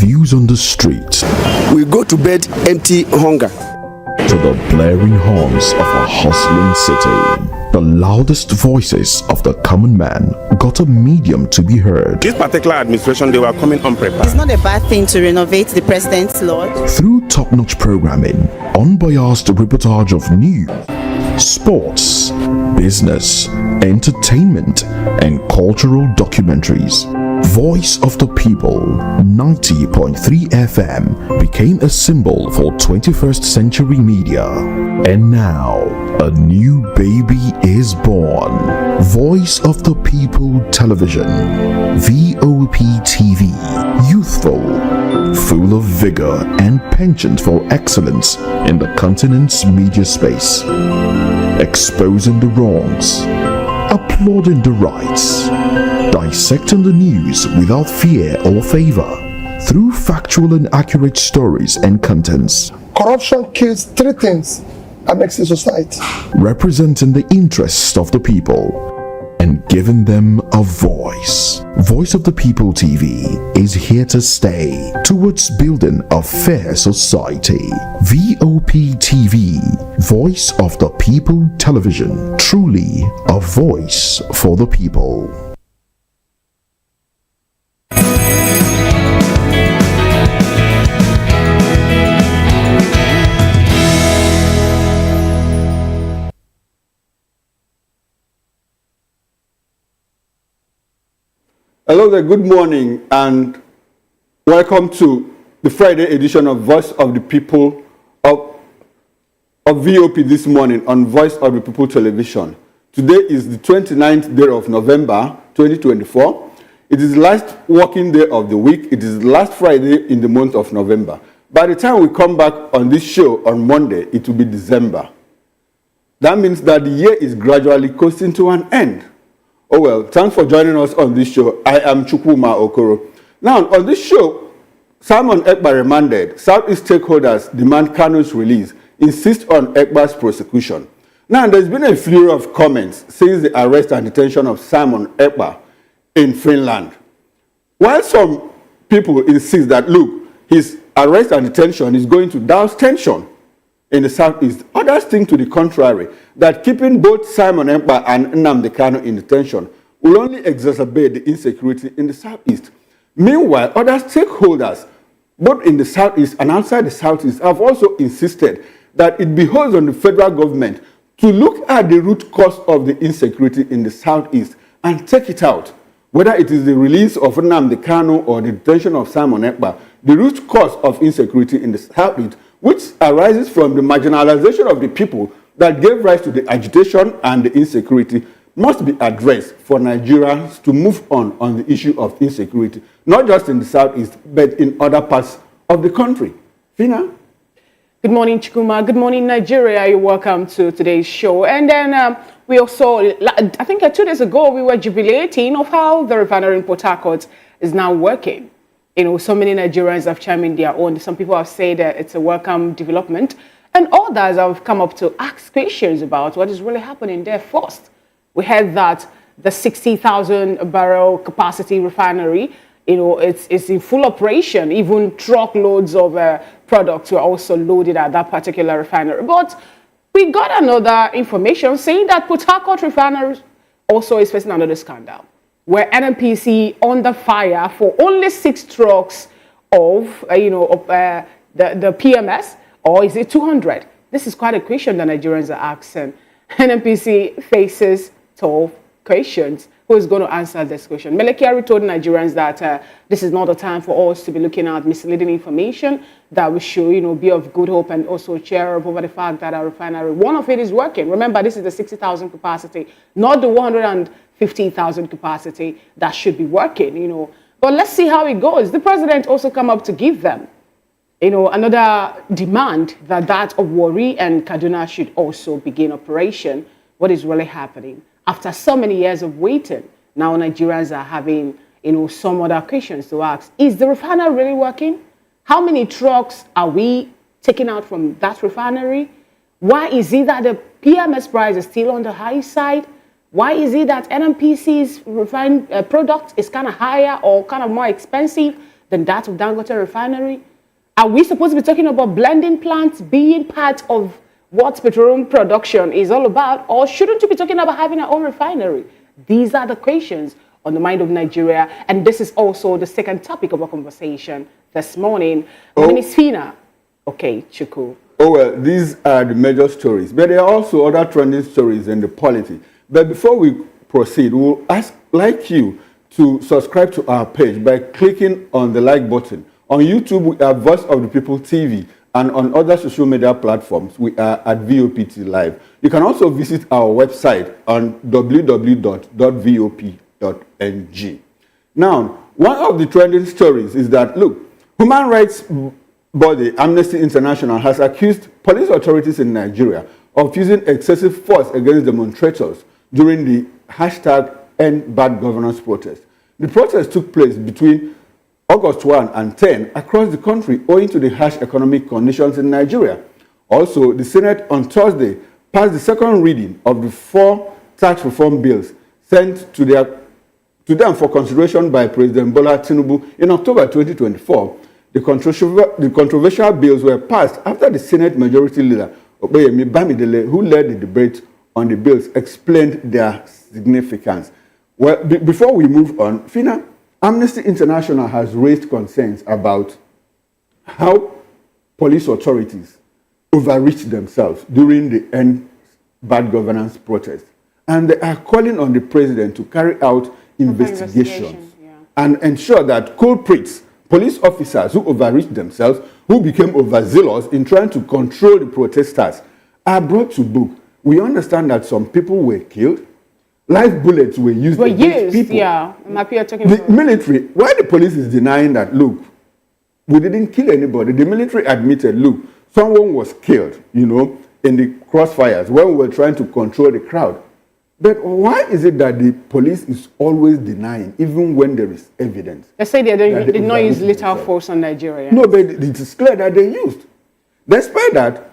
views on the street. We go to bed empty hunger. To the blaring horns of a hustling city. The loudest voices of the common man got a medium to be heard. This particular administration, they were coming unprepared. It's not a bad thing to renovate the president's lodge. Through top-notch programming, unbiased reportage of news, sports, business, entertainment, and cultural documentaries. Voice of the People 90.3 FM became a symbol for 21st century media. And now, a new baby is born. Voice of the People Television, VOP TV. Youthful, full of vigor and penchant for excellence in the continent's media space. Exposing the wrongs, applauding the rights, dissecting the news without fear or favor, through factual and accurate stories and contents. Corruption kills three things that makes a society. Representing the interests of the people and giving them a voice. Voice of the People TV is here to stay towards building a fair society. VOP TV, Voice of the People Television, truly a voice for the people. Hello there, good morning and welcome to the Friday edition of Voice of the People of VOP this morning on Voice of the People Television. Today is the 29th day of November 2024. It is the last working day of the week. It is the last Friday in the month of November. By the time we come back on this show on Monday, it will be December. That means that the year is gradually coasting to an end. Oh well, thanks for joining us on this show. I am Chukwuma Okoro. Now, on this show, Simon Ekpa Remanded, Southeast stakeholders demand Kanu'S release, insist on Ekpa'S prosecution. Now, there's been a flurry of comments since the arrest and detention of Simon Ekpa in Finland. While some people insist that, look, his arrest and detention is going to douse tension in the Southeast, others think to the contrary, that keeping both Simon Ekpa and Nnamdi Kanu in detention will only exacerbate the insecurity in the Southeast. Meanwhile, other stakeholders, both in the Southeast and outside the Southeast, have also insisted that it behoves on the federal government to look at the root cause of the insecurity in the Southeast and take it out. Whether it is the release of Nnamdi Kanu or the detention of Simon Ekpa, the root cause of insecurity in the Southeast, which arises from the marginalization of the people that gave rise to the agitation and the insecurity, must be addressed for Nigerians to move on the issue of insecurity, not just in the Southeast, but in other parts of the country. Fina? Good morning, Chukuma. Good morning, Nigeria. You're welcome to today's show. And then we also, I think 2 days ago, we were jubilating of how the refinery in Port Harcourt is now working. You know, so many Nigerians have chimed in their own. Some people have said that it's a welcome development. And others have come up to ask questions about what is really happening there first. We heard that the 60,000 barrel capacity refinery, you know, it's in full operation. Even truckloads of products were also loaded at that particular refinery. But we got another information saying that Port Harcourt refinery also is facing another scandal, where NNPC under fire for only 6 trucks of, the PMS, or is it 200? This is quite a question that Nigerians are asking. NNPC faces 12 questions. Who is going to answer this question? Melekiari told Nigerians that this is not a time for us to be looking at misleading information, that we should, be of good hope and also cheer up over the fact that our refinery, one of it is working. Remember, this is the 60,000 capacity, not the 150,000 capacity that should be working, But let's see how it goes. The president also come up to give them, another demand that of Warri and Kaduna should also begin operation. What is really happening? After so many years of waiting, now Nigerians are having, some other questions to ask. Is the refinery really working? How many trucks are we taking out from that refinery? Why is it that the PMS price is still on the high side? Why is it that NNPC's refined product is kind of higher or kind of more expensive than that of Dangote Refinery? Are we supposed to be talking about blending plants being part of what petroleum production is all about? Or shouldn't you be talking about having our own refinery? These are the questions on the mind of Nigeria. And this is also the second topic of our conversation this morning. My name is Fina. Okay, Chuku. Oh, well, these are the major stories. But there are also other trending stories in the polity. But before we proceed, we'll like you to subscribe to our page by clicking on the like button. On YouTube, we are Voice of the People TV, and on other social media platforms, we are at VOPT Live. You can also visit our website on www.vop.ng. Now, one of the trending stories is that, look, human rights body Amnesty International has accused police authorities in Nigeria of using excessive force against demonstrators during the #End Bad Governance protest. The protest took place between August 1 and 10 across the country owing to the harsh economic conditions in Nigeria. Also, the Senate on Thursday passed the second reading of the 4 tax reform bills sent to them for consideration by President Bola Tinubu in October 2024. The controversial bills were passed after the Senate Majority Leader, Okoyemi Bamidele, who led the debate on the bills, explained their significance. Well, before we move on, Fina, Amnesty International has raised concerns about how police authorities overreached themselves during the End Bad Governance protest. And they are calling on the president to carry out investigations and ensure that culprits, police officers who overreached themselves, who became overzealous in trying to control the protesters, are brought to book. We understand that some people were killed. Live bullets were used against people. Yeah. I'm happy you're talking the about military, why the police is denying that, look, we didn't kill anybody. The military admitted, look, someone was killed, in the crossfires when we were trying to control the crowd. But why is it that the police is always denying, even when there is evidence? They say they did not use lethal force on Nigeria. No, but it is clear that they used. Despite that,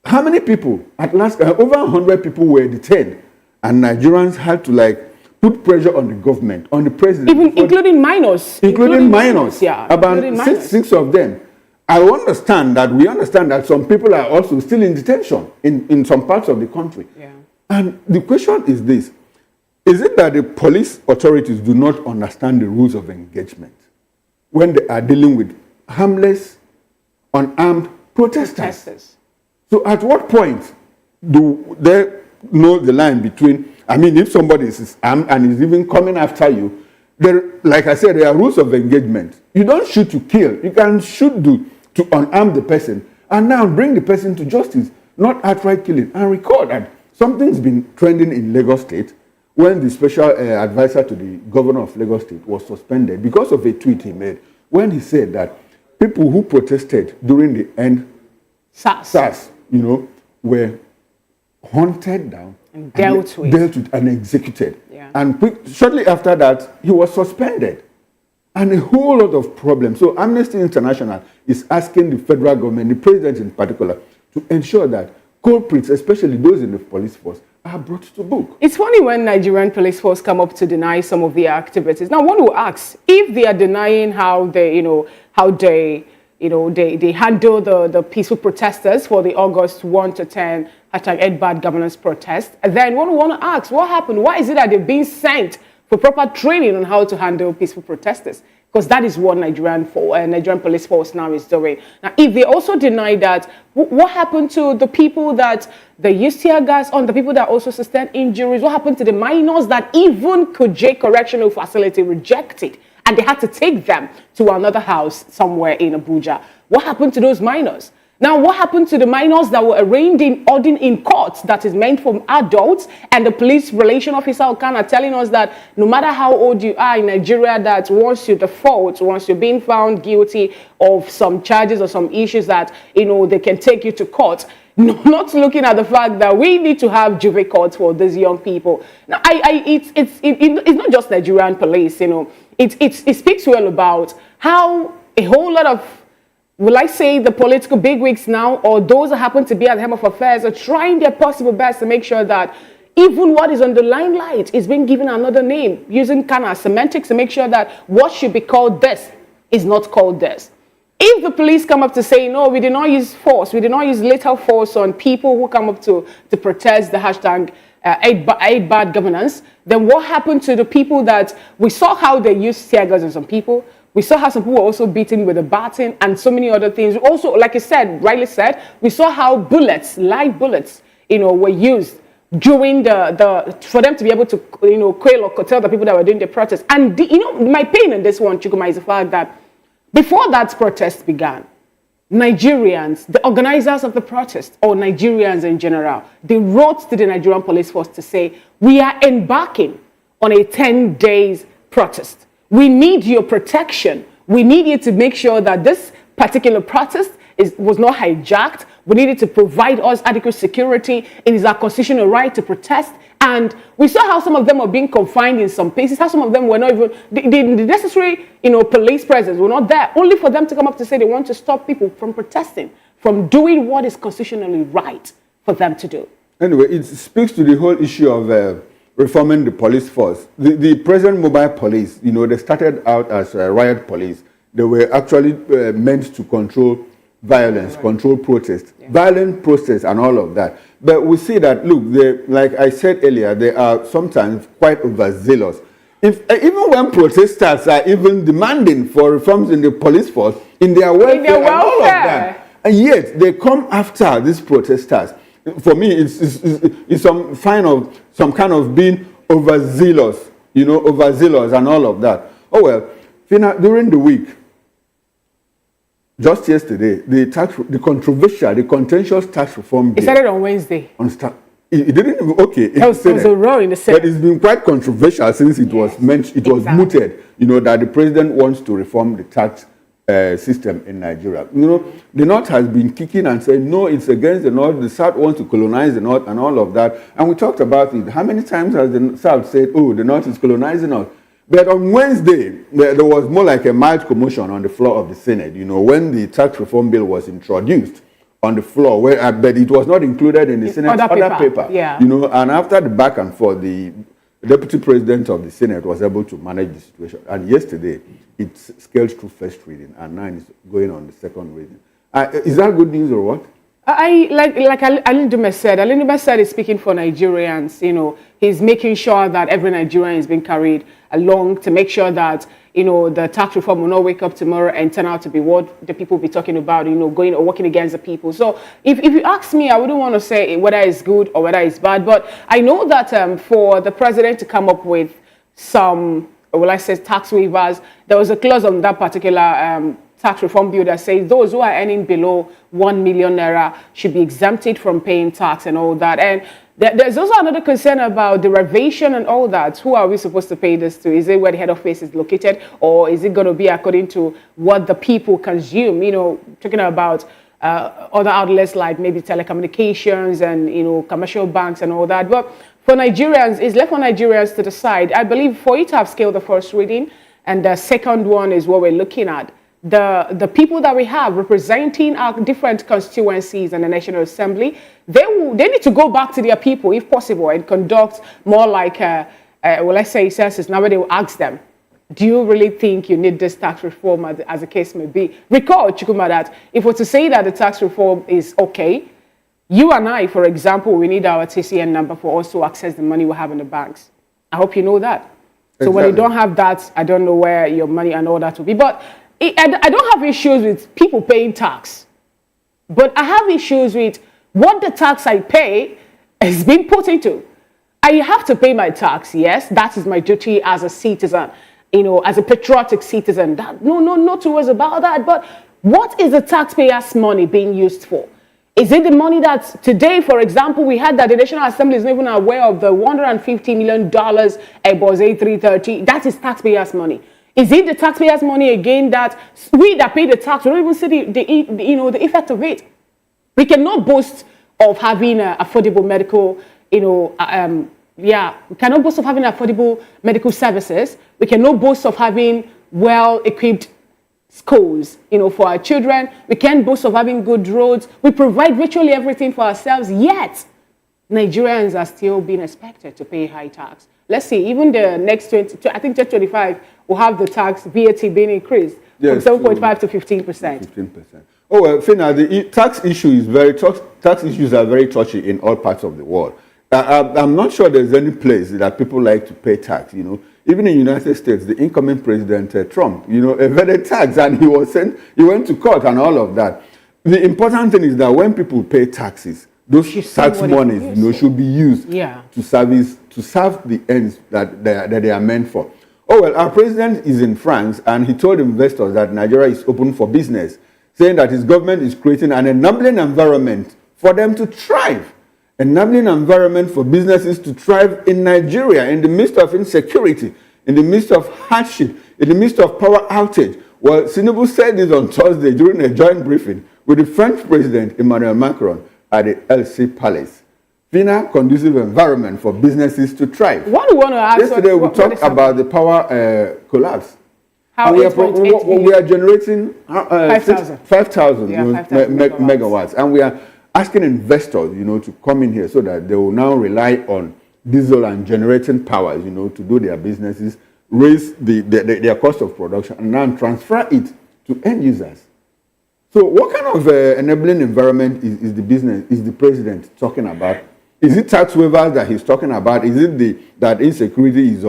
how many people, at last, over 100 people were detained, and Nigerians had to put pressure on the government, on the president. Even including minors. Including minors. Yeah. About six of them. We understand that some people are also still in detention in some parts of the country. Yeah. And the question is this: is it that the police authorities do not understand the rules of engagement when they are dealing with harmless, unarmed protesters? So at what point do they know the line between, if somebody is armed and is even coming after you, like I said, there are rules of engagement. You don't shoot to kill. You can shoot to unarm the person and now bring the person to justice, not outright killing. And recall that something's been trending in Lagos State when the special advisor to the governor of Lagos State was suspended because of a tweet he made when he said that people who protested during the End SARS, were hunted down and dealt with and executed. Yeah. And shortly after that, he was suspended. And a whole lot of problems. So Amnesty International is asking the federal government, the president in particular, to ensure that culprits, especially those in the police force, are brought to book. It's funny when Nigerian police force come up to deny some of their activities. Now, one will ask if they are denying how they handle the peaceful protesters for the August 1 to 10 #End Bad Governance protest. And then one will want to ask, what happened? Why is it that they're being sent for proper training on how to handle peaceful protesters? Because that is what Nigerian police force now is doing. Now, if they also deny that, what happened to the people that they used tear gas on, the people that also sustained injuries? What happened to the minors that even Kuje Correctional Facility rejected? And they had to take them to another house somewhere in Abuja. What happened to those minors? Now, what happened to the minors that were arraigned in court that is meant for adults, and the police relation officer Okana telling us that no matter how old you are in Nigeria, that once you default, once you're being found guilty of some charges or some issues that, they can take you to court. Not looking at the fact that we need to have juve courts for these young people. Now, it's not just Nigerian police, It speaks well about how a whole lot of, will I say, the political bigwigs now, or those that happen to be at the helm of affairs, are trying their possible best to make sure that even what is on the limelight is being given another name, using kind of semantics to make sure that what should be called this is not called this. If the police come up to say, no, we did not use force, we did not use lethal force on people who come up to protest the hashtag Aid Bad Governance, then what happened to the people that we saw how they used tear gas on some people? We saw how some people were also beaten with a baton and so many other things. Also, like I said, rightly said, we saw how bullets, live bullets, were used during for them to be able to, quail or curtail the people that were doing the protest. And, my pain in this one, Chukuma, is the fact that before that protest began, Nigerians, the organizers of the protest, or Nigerians in general, they wrote to the Nigerian police force to say, we are embarking on a 10 days protest. We need your protection. We need you to make sure that this particular protest was not hijacked. We needed to provide us adequate security. It is our constitutional right to protest. And we saw how some of them were being confined in some places, how some of them were not even, the necessary, police presence were not there, only for them to come up to say they want to stop people from protesting, from doing what is constitutionally right for them to do. Anyway, it speaks to the whole issue of reforming the police force. The present mobile police, they started out as riot police. They were actually meant to control violence, control protest, violent protest and all of that. But we see that, look, like I said earlier, they are sometimes quite overzealous. Even when protesters are even demanding for reforms in the police force, in their welfare, and all of that, and yet they come after these protesters. For me, it's some kind of being overzealous, overzealous and all of that. Oh well, Fina, during the week, just yesterday, the contentious tax reform bill. It started on Wednesday. It didn't even, okay. It was a row in the Senate. But it's been quite controversial since it was mooted, that the president wants to reform the tax system in Nigeria. The North has been kicking and saying, no, it's against the North. The South wants to colonize the North and all of that. And we talked about it. How many times has the South said, oh, the North is colonizing us? But on Wednesday, there was more like a mild commotion on the floor of the Senate, when the tax reform bill was introduced on the floor, but it was not included in the Senate's other paper. Yeah. And after the back and forth, the deputy president of the Senate was able to manage the situation. And yesterday, it scaled through first reading, and now it's going on the second reading. Is that good news or what? Like Alin Dume said is speaking for Nigerians. He's making sure that every Nigerian is being carried along to make sure that, the tax reform will not wake up tomorrow and turn out to be what the people will be talking about, going or working against the people. So if you ask me, I wouldn't want to say whether it's good or whether it's bad, but I know that for the president to come up with some, tax waivers, there was a clause on that particular tax reform bill that says those who are earning below 1 million naira should be exempted from paying tax and all that. And there's also another concern about derivation and all that. Who are we supposed to pay this to? Is it where the head office is located, or is it going to be according to what the people consume? Talking about other outlets like maybe telecommunications and commercial banks and all that. But for Nigerians, it's left for Nigerians to decide. I believe for it to have scaled the first reading, and the second one is what we're looking at. The people that we have representing our different constituencies in the National Assembly, they need to go back to their people, if possible, and conduct more like, census. Now where they will ask them, do you really think you need this tax reform as the case may be? Recall, Chukuma, that if we're to say that the tax reform is okay, you and I, for example, we need our TCN number for us to access the money we have in the banks. I hope you know that. So exactly. When you don't have that, I don't know where your money and all that will be. But I don't have issues with people paying tax, but I have issues with what the tax I pay is being put into. I have to pay my tax, yes, that is my duty as a citizen, as a patriotic citizen. No two words about that, but what is the taxpayers' money being used for? Is it the money that today, for example, we had that the National Assembly is not even aware of the $150 million Ekpa'S A330, that is taxpayers' money. Is it the taxpayers' money again that we that pay the tax, we don't even see the effect of it? We cannot boast of having affordable medical, we cannot boast of having affordable medical services. We cannot boast of having well-equipped schools, for our children. We can't boast of having good roads. We provide virtually everything for ourselves, yet Nigerians are still being expected to pay high tax. Let's see, even the next 2025 will have the tax VAT being increased. Yes, from 7.5 to 15%. 15%. Oh well, Fina, the tax issue is tax issues are very touchy in all parts of the world. I'm not sure there's any place that people like to pay tax. You know, even in the United States, the incoming president Trump, you know, evaded tax and he went to court and all of that. The important thing is that when people pay taxes, those tax monies, you know, should be used to serve the ends that they are meant for. Oh well, our president is in France and he told investors that Nigeria is open for business, saying that his government is creating an enabling environment for them to thrive. Enabling environment for businesses to thrive in Nigeria in the midst of insecurity, in the midst of hardship, in the midst of power outage. Well, Tinubu said this on Thursday during a joint briefing with the French President Emmanuel Macron at the LC Palace. Fina, conducive environment for businesses to thrive. What do you want to ask? Yesterday we talked about the power collapse. How we are generating 5,000 megawatts, and we are asking investors, you know, to come in here so that they will now rely on diesel and generating powers, you know, to do their businesses, raise their cost of production, and now transfer it to end users. So, what kind of enabling environment is the president talking about? Is it tax waivers that he's talking about? Is it that insecurity is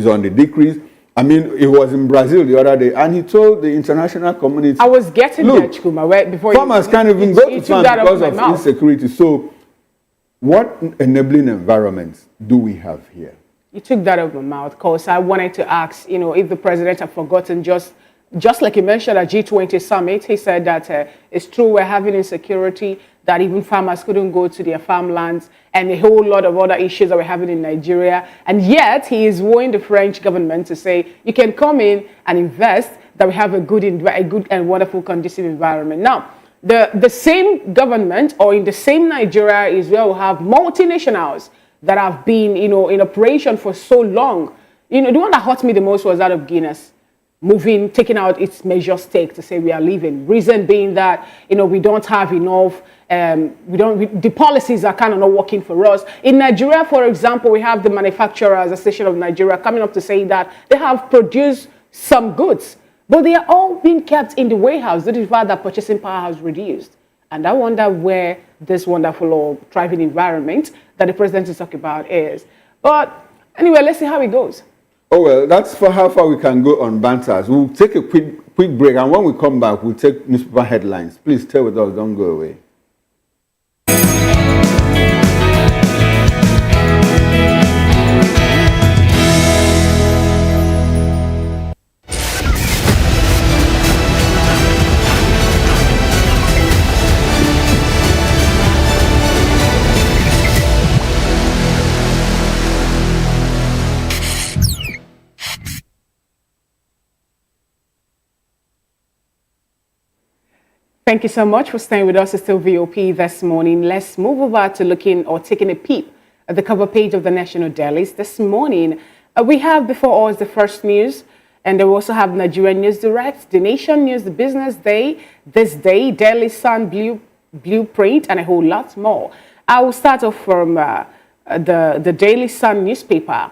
on the decrease? I mean, he was in Brazil the other day, and he told the international community, I was getting there, Chukuma, before farmers can't even go to farm because of insecurity. So, what enabling environments do we have here? You took that out of my mouth, because I wanted to ask, you know, if the president had forgotten, just like you mentioned at G20 summit, he said that it's true we're having insecurity, that even farmers couldn't go to their farmlands, and a whole lot of other issues that we're having in Nigeria. And yet he is wooing the French government to say, you can come in and invest, that we have a good and wonderful conducive environment. Now, the same government, or in the same Nigeria, is where we have multinationals that have been, you know, in operation for so long. You know, the one that hurt me the most was that of Guinness. Taking out its major stake to say we are leaving. Reason being that, you know, we don't have enough, the policies are kind of not working for us. In Nigeria, for example, we have the Manufacturers Association of Nigeria coming up to say that they have produced some goods, but they are all being kept in the warehouse. That is why the purchasing power has reduced. And I wonder where this wonderful or thriving environment that the president is talking about is. But anyway, let's see how it goes. Oh, well, that's for how far we can go on banters. We'll take a quick break, and when we come back, we'll take newspaper headlines. Please stay with us, don't go away. Thank you so much for staying with us. It's still VOP this morning. Let's move over to taking a peep at the cover page of the national dailies. This morning, we have before us the first news, and we also have Nigerian News Direct, The Nation News, The Business Day, This Day, Daily Sun, Blueprint, and a whole lot more. I will start off from the Daily Sun newspaper.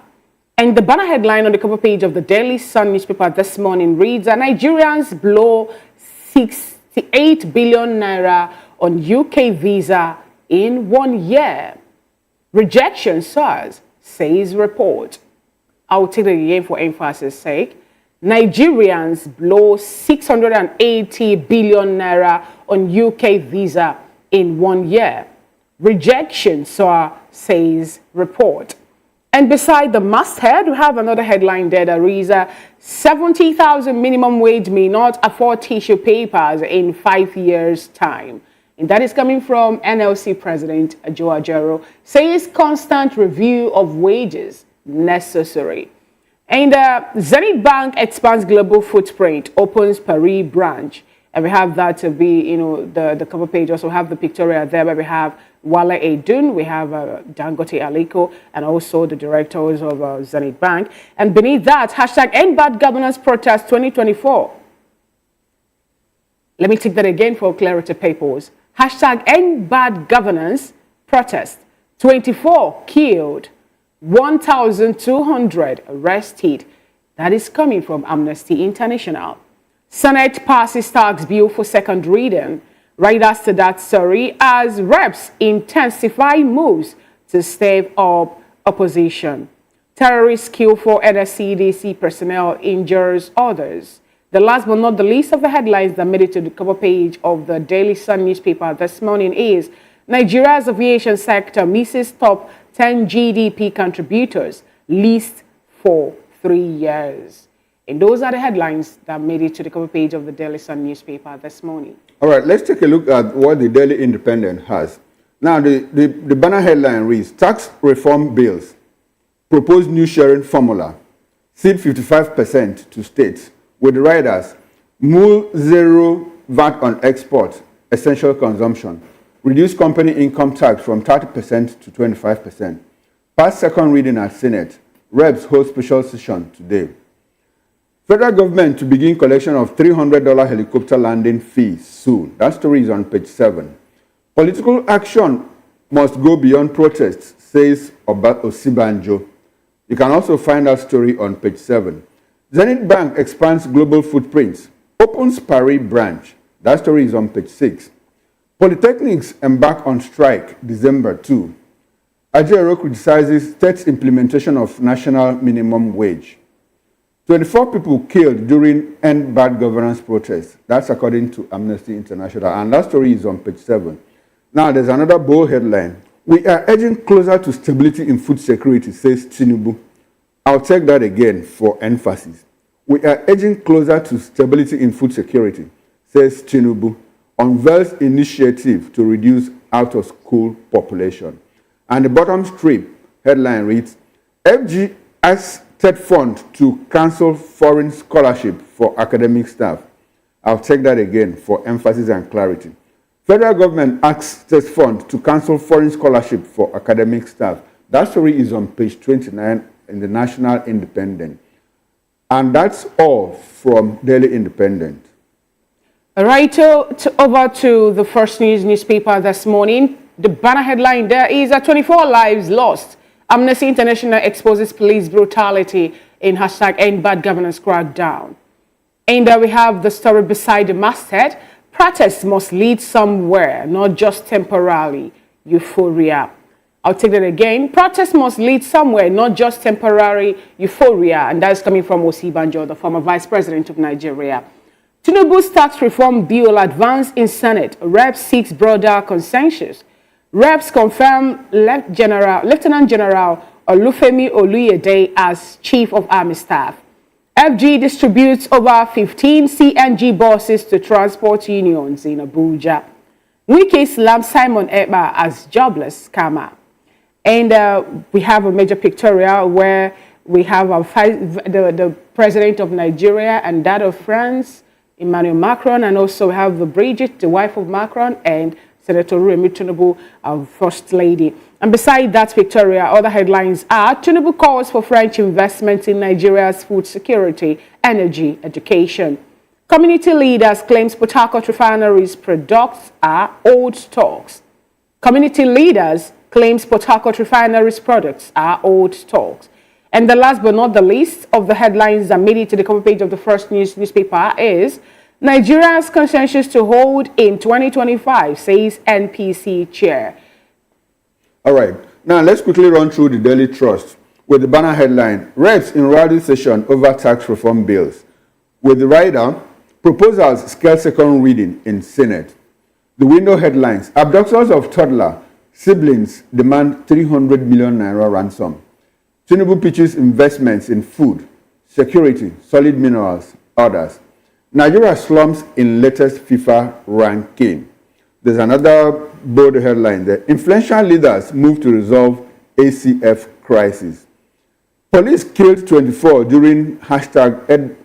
And the banner headline on the cover page of the Daily Sun newspaper this morning reads, Nigerians blow 68 billion naira on UK visa in 1 year. Rejection soars, says report. I'll take it again for emphasis sake. Nigerians blow 680 billion naira on UK visa in 1 year. Rejection soars, says report. And beside the masthead, we have another headline there that reads, 70,000 minimum wage may not afford tissue papers in 5 years' time. And that is coming from NLC President Joe Ajero, says constant review of wages necessary. And Zenith Bank expands global footprint, opens Paris branch. And we have that to be, you know, the cover page. Also have the pictorial there where we have Wale Edun, we have Dangote Aliko, and also the directors of Zenith Bank. And beneath that, hashtag End Bad Governance Protest 2024. Let me take that again for clarity purposes. Hashtag End Bad Governance Protest 24 killed, 1,200 arrested. That is coming from Amnesty International. Senate passes tax bill for second reading. Right after that story, as reps intensify moves to stave up opposition. Terrorists kill 4 NSCDC personnel, injures others. The last but not the least of the headlines that made it to the cover page of the Daily Sun newspaper this morning is Nigeria's aviation sector misses top 10 GDP contributors, least for 3 years. And those are the headlines that made it to the cover page of the Daily Sun newspaper this morning. All right, let's take a look at what the Daily Independent has. Now, the banner headline reads, Tax Reform Bills, Proposed New Sharing Formula, Cede 55% to states, with riders, MUL zero VAT on export, essential consumption, reduce company income tax from 30% to 25%, pass second reading at Senate, Reps hold special session today. Federal government to begin collection of $300 helicopter landing fee soon. That story is on page 7. Political action must go beyond protests, says Osibanjo. You can also find that story on page 7. Zenith Bank expands global footprints, opens Paris branch. That story is on page 6. Polytechnics embark on strike December 2. Ajero criticizes state's implementation of national minimum wage. 24 people killed during End Bad Governance protests. That's according to Amnesty International. And that story is on page 7. Now, there's another bold headline. We are edging closer to stability in food security, says Tinubu. I'll take that again for emphasis. We are edging closer to stability in food security, says Tinubu, unveils initiative to reduce out-of-school population. And the bottom strip headline reads, FG asks State Fund to cancel foreign scholarship for academic staff. I'll take that again for emphasis and clarity. Federal government asks State Fund to cancel foreign scholarship for academic staff. That story is on page 29 in the National Independent. And that's all from Daily Independent. All right, over to the First News newspaper this morning. The banner headline there is 24 lives lost. Amnesty International exposes police brutality in #End Bad Governance crackdown. And we have the story beside the masthead. Protests must lead somewhere, not just temporarily. Euphoria. I'll take that again. Protests must lead somewhere, not just temporary euphoria. And that's coming from Osibanjo, the former Vice President of Nigeria. Tinubu's tax reform bill advanced in Senate. Reps seeks broader consensus. Reps confirm Lieutenant General Olufemi Oluyede as Chief of Army Staff. FG distributes over 15 CNG buses to transport unions in Abuja. Wike slams Simon Ekpa as jobless scammer. And we have a major pictorial where we have the President of Nigeria and that of France, Emmanuel Macron, and also we have the Brigitte, the wife of Macron, and Senator Remi Tinubu, our First Lady. And beside that pictorial, other headlines are Tinubu calls for French investment in Nigeria's food security, energy, education. Community leaders claims Port Harcourt Refinery's products are old stocks. Community leaders claims Port Harcourt Refinery's products are old stocks. And the last but not the least of the headlines that made it to the cover page of the First News newspaper is Nigeria's consensus to hold in 2025, says NPC chair. All right. Now, let's quickly run through the Daily Trust with the banner headline, Reps in rally session over tax reform bills. With the rider, proposals scale second reading in Senate. The window headlines, abductors of toddler, siblings demand 300 million naira ransom. Tinubu pitches investments in food, security, solid minerals, others. Nigeria slumps in latest FIFA ranking. There's another bold headline there. Influential leaders move to resolve ACF crisis. Police killed 24 during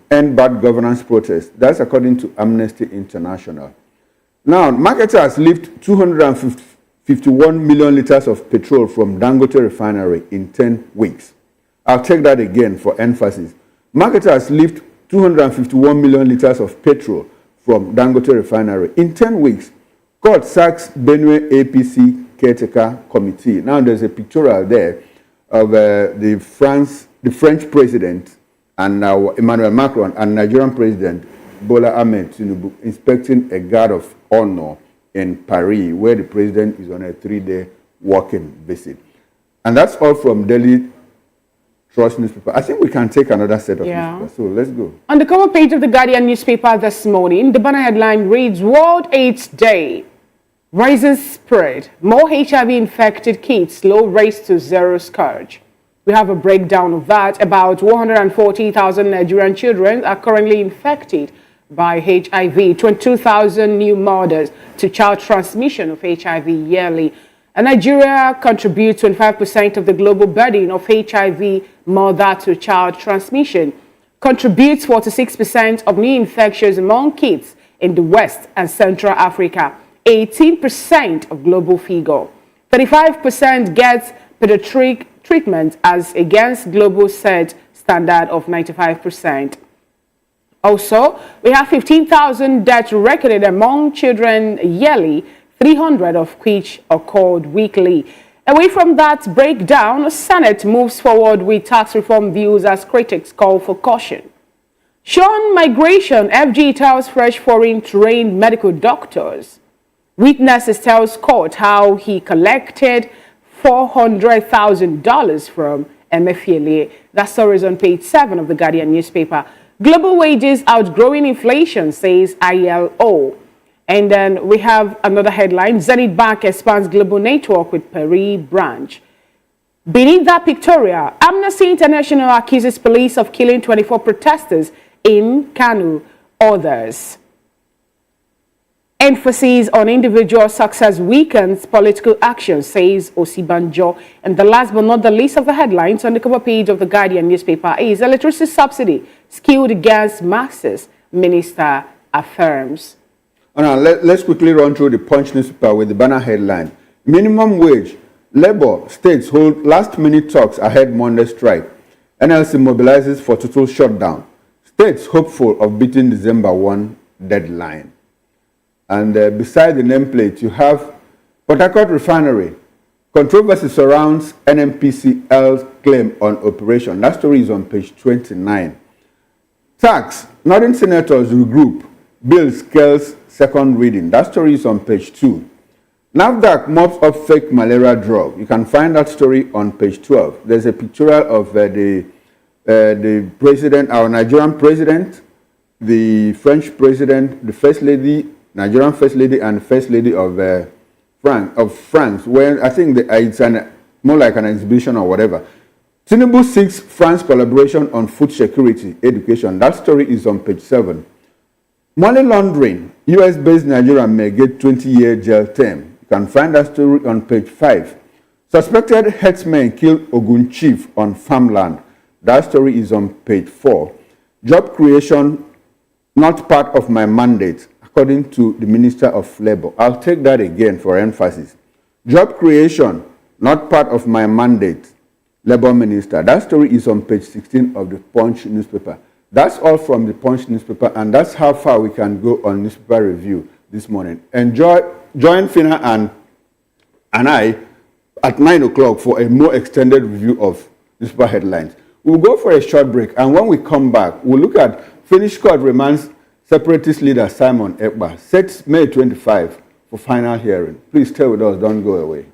#End Bad Governance protest. That's according to Amnesty International. Now, marketers lift 251 million liters of petrol from Dangote Refinery in 10 weeks. I'll take that again for emphasis. Marketers lift 251 million liters of petrol from Dangote Refinery in 10 weeks. Court sacks Benue APC caretaker committee. Now there's a pictorial there of the French president and Emmanuel Macron and Nigerian president Bola Ahmed Tinubu inspecting a guard of honor in Paris, where the president is on a 3-day working visit. And that's all from Daily Trust newspaper. I think we can take another set of newspapers. So let's go. On the cover page of the Guardian newspaper this morning, the banner headline reads, World AIDS Day. Rises spread. More HIV-infected kids. Slow race to zero scourge. We have a breakdown of that. About 140,000 Nigerian children are currently infected by HIV. 22,000 new murders to child transmission of HIV yearly. And Nigeria contributes 25% of the global burden of HIV mother to child transmission. Contributes 46% of new infections among kids in the West and Central Africa. 18% of global figure. 35% gets pediatric treatment as against global set standard of 95%. Also, we have 15,000 deaths recorded among children yearly, 300 of which occurred weekly. Away from that breakdown, the Senate moves forward with tax reform views as critics call for caution. Shun migration, FG tells fresh foreign trained medical doctors. Witnesses tells court how he collected $400,000 from Emefiele. That story is on page 7 of the Guardian newspaper. Global wages outgrowing inflation, says ILO. And then we have another headline, Zenith Bank expands global network with Paris branch. Beneath that pictorial, Amnesty International accuses police of killing 24 protesters in Kanu'S. Emphasis on individual success weakens political action, says Osibanjo. And the last but not the least of the headlines on the cover page of the Guardian newspaper is electricity subsidy skewed against masses, minister affirms. Now, let's quickly run through the Punch newspaper with the banner headline. Minimum wage. Labour states hold last-minute talks ahead Monday strike. NLC mobilizes for total shutdown. States hopeful of beating December 1 deadline. And beside the nameplate, you have Port Harcourt Refinery. Controversy surrounds NNPCL's claim on operation. That story is on page 29. Tax. Northern senators regroup. Bill scales second reading. That story is on page 2. NAFDAC mops up fake malaria drug. You can find that story on page 12. There's a pictorial of the president, our Nigerian president, the French president, the First Lady, Nigerian First Lady, and First Lady of France, where I think it's more like an exhibition or whatever. Tinubu seeks France collaboration on food security education. That story is on page 7. Money laundering. US-based Nigerian may get 20-year jail term. You can find that story on page 5. Suspected herdsmen kill Ogun chief on farmland. That story is on page 4. Job creation, not part of my mandate, according to the Minister of Labour. I'll take that again for emphasis. Job creation, not part of my mandate, Labour Minister. That story is on page 16 of the Punch newspaper. That's all from the Punch newspaper, and that's how far we can go on newspaper review this morning. Join Fina and I at 9 o'clock for a more extended review of newspaper headlines. We'll go for a short break, and when we come back, we'll look at Finnish court remands separatist leader Simon Ekpa, sets May 25 for final hearing. Please stay with us, don't go away.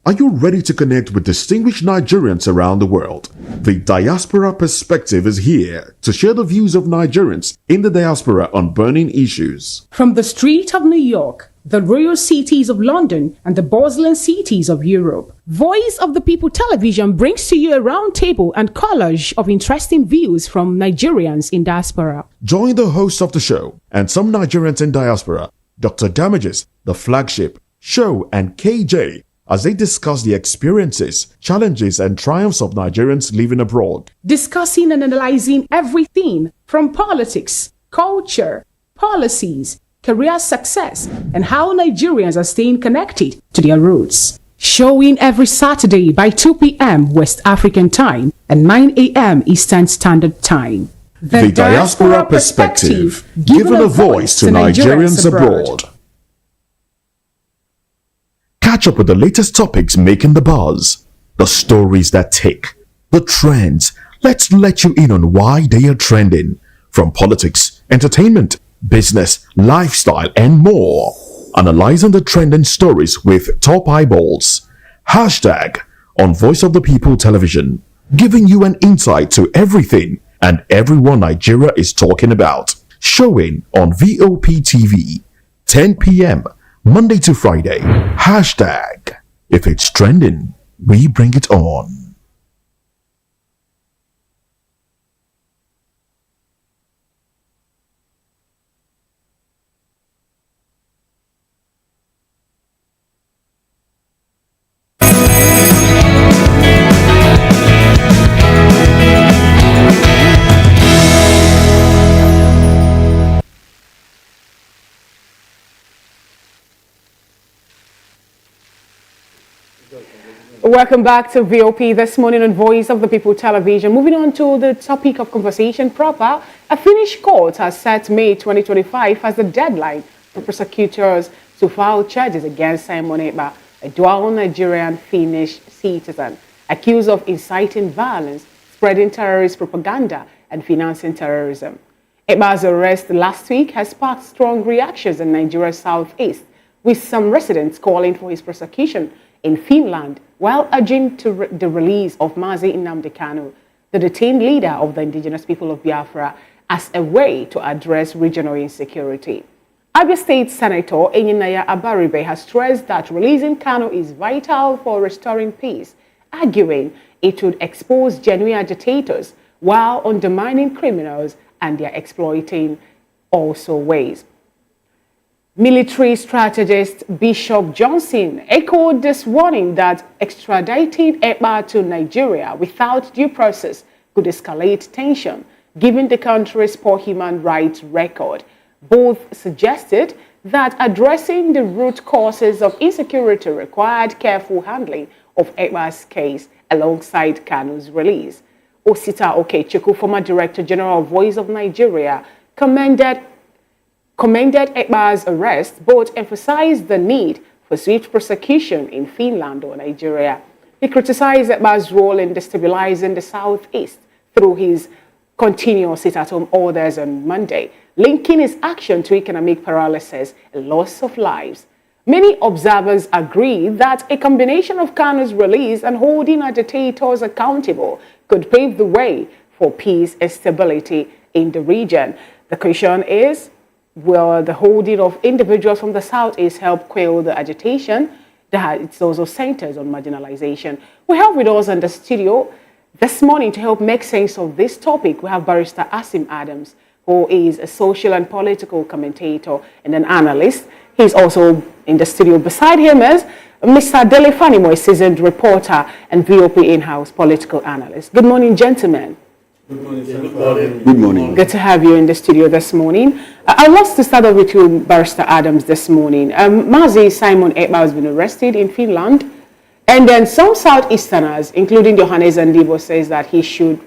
Are you ready to connect with distinguished Nigerians around the world? The Diaspora Perspective is here to share the views of Nigerians in the diaspora on burning issues. From the street of New York, the royal cities of London, and the bustling cities of Europe, Voice of the People Television brings to you a roundtable and collage of interesting views from Nigerians in diaspora. Join the host of the show and some Nigerians in diaspora, Dr. Damages, the flagship, show, and KJ, as they discuss the experiences, challenges, and triumphs of Nigerians living abroad. Discussing and analyzing everything from politics, culture, policies, career success, and how Nigerians are staying connected to their roots. Showing every Saturday by 2 p.m. West African Time and 9 a.m. Eastern Standard Time. The Diaspora Perspective, giving a voice to Nigerians abroad. Catch up with the latest topics making the buzz, the stories that tick, the trends. Let's let you in on why they are trending, from politics, entertainment, business, lifestyle, and more. Analyzing the trending stories with top eyeballs. Hashtag on Voice of the People Television, giving you an insight to everything and everyone Nigeria is talking about. Showing on VOP TV, 10 p.m. Monday to Friday. Hashtag if it's trending, we bring it on. Welcome back to VOP this morning on Voice of the People Television. Moving on to the topic of conversation proper, a Finnish court has set May 2025 as the deadline for prosecutors to file charges against Simon Ekpa, a dual Nigerian Finnish citizen, accused of inciting violence, spreading terrorist propaganda, and financing terrorism. Ekpa's arrest last week has sparked strong reactions in Nigeria's southeast, with some residents calling for his prosecution in Finland, while urging the release of Mazi Nnamdi Kanu, the detained leader of the indigenous people of Biafra, as a way to address regional insecurity. Abia State Senator Enyinaya Abaribe has stressed that releasing Kanu is vital for restoring peace, arguing it would expose genuine agitators while undermining criminals and their exploiting also ways. Military strategist Bishop Johnson echoed this warning that extraditing Ekpa to Nigeria without due process could escalate tension, given the country's poor human rights record. Both suggested that addressing the root causes of insecurity required careful handling of Ekpa's case alongside Kanu'S release. Osita Okechukwu, former Director General of Voice of Nigeria, commended Ekpa's arrest, but emphasized the need for swift prosecution in Finland or Nigeria. He criticized Ekpa's role in destabilizing the southeast through his continuous sit-at-home orders on Monday, linking his action to economic paralysis and loss of lives. Many observers agree that a combination of Kanu'S release and holding agitators accountable could pave the way for peace and stability in the region. The question is, will the holding of individuals from the southeast help quell the agitation that it's also centers on marginalization? We have with us in the studio this morning to help make sense of this topic. We have Barrister Asim Adams, who is a social and political commentator and an analyst. He's also in the studio. Beside him is Mr. Dele Fanimo, a seasoned reporter and VOP in-house political analyst. Good morning, gentlemen. Good morning, sir. Good morning. Good to have you in the studio this morning. I'd love to start off with you, Barrister Adams, this morning. Mazi Simon Ekpa has been arrested in Finland, and then some Southeasterners, including Johannes Ndibo, says that he should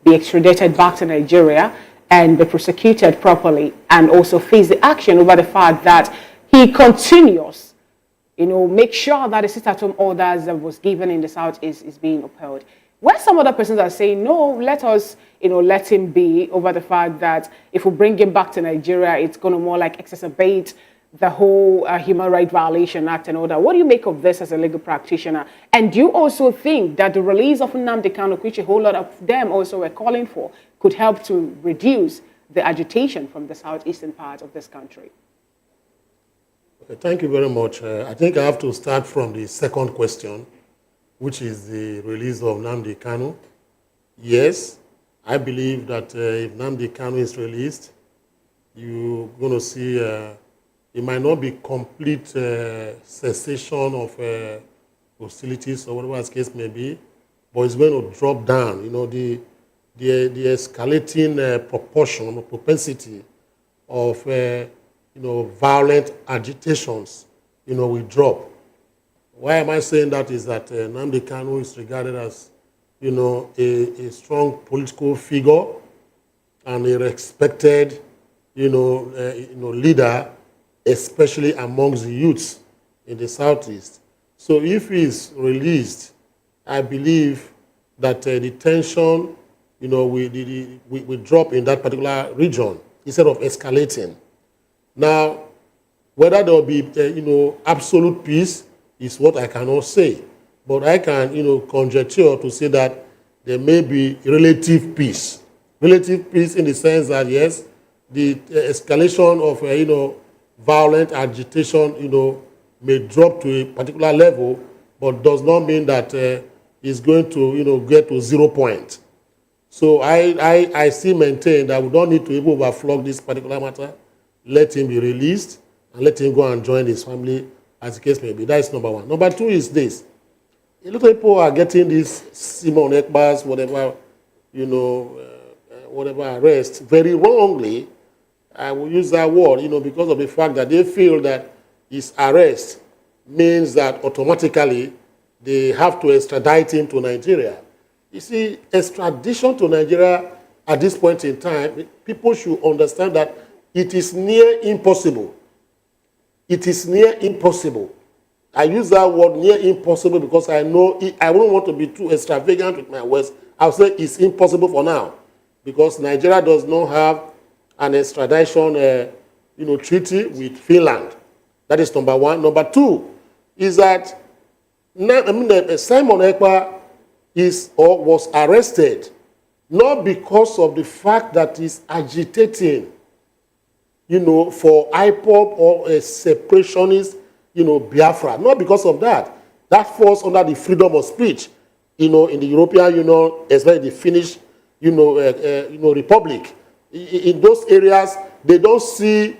be extradited back to Nigeria and be prosecuted properly, and also face the action over the fact that he continues, make sure that the sit-at-home orders that was given in the Southeast is being upheld. Where some other persons are saying, no, let us, let him be, over the fact that if we bring him back to Nigeria, it's going to more like exacerbate the whole Human Rights Violation Act and all that. What do you make of this as a legal practitioner? And do you also think that the release of Nnamdi Kanu, which a whole lot of them also were calling for, could help to reduce the agitation from the southeastern part of this country? Okay, thank you very much. I think I have to start from the second question, which is the release of Nnamdi Kanu. Yes, I believe that if Nnamdi Kanu is released, you're going to see it might not be complete cessation of hostilities or whatever the case may be, but it's going to drop down. The escalating proportion or propensity of violent agitations, will drop. Why am I saying that is that Nnamdi Kanu is regarded as, a strong political figure. and a respected, leader, especially amongst the youths in the Southeast. So if he's released, I believe that the tension, we drop in that particular region instead of escalating. Now, whether there will be, absolute peace is what I cannot say. But I can, conjecture to say that there may be relative peace. Relative peace in the sense that, yes, the escalation of, violent agitation, may drop to a particular level, but does not mean that it's going to, get to 0 point. So I still maintain that we don't need to even overflog this particular matter. Let him be released and let him go and join his family as the case may be. That is number one. Number two is this. A lot of people are getting this Simon Ekpa'S, whatever, whatever arrest very wrongly. I will use that word, because of the fact that they feel that his arrest means that automatically they have to extradite him to Nigeria. You see, extradition to Nigeria at this point in time, people should understand that it is near impossible. It is near impossible. I use that word near impossible because I know I wouldn't want to be too extravagant with my words. I'll say it's impossible for now because Nigeria does not have an extradition treaty with Finland. That is number one. Number two is that Simon Ekpa was arrested not because of the fact that he's agitating, for IPOB or a separationist, Biafra. Not because of that. That falls under the freedom of speech, in the European Union, especially the Finnish, Republic. In those areas, they don't see,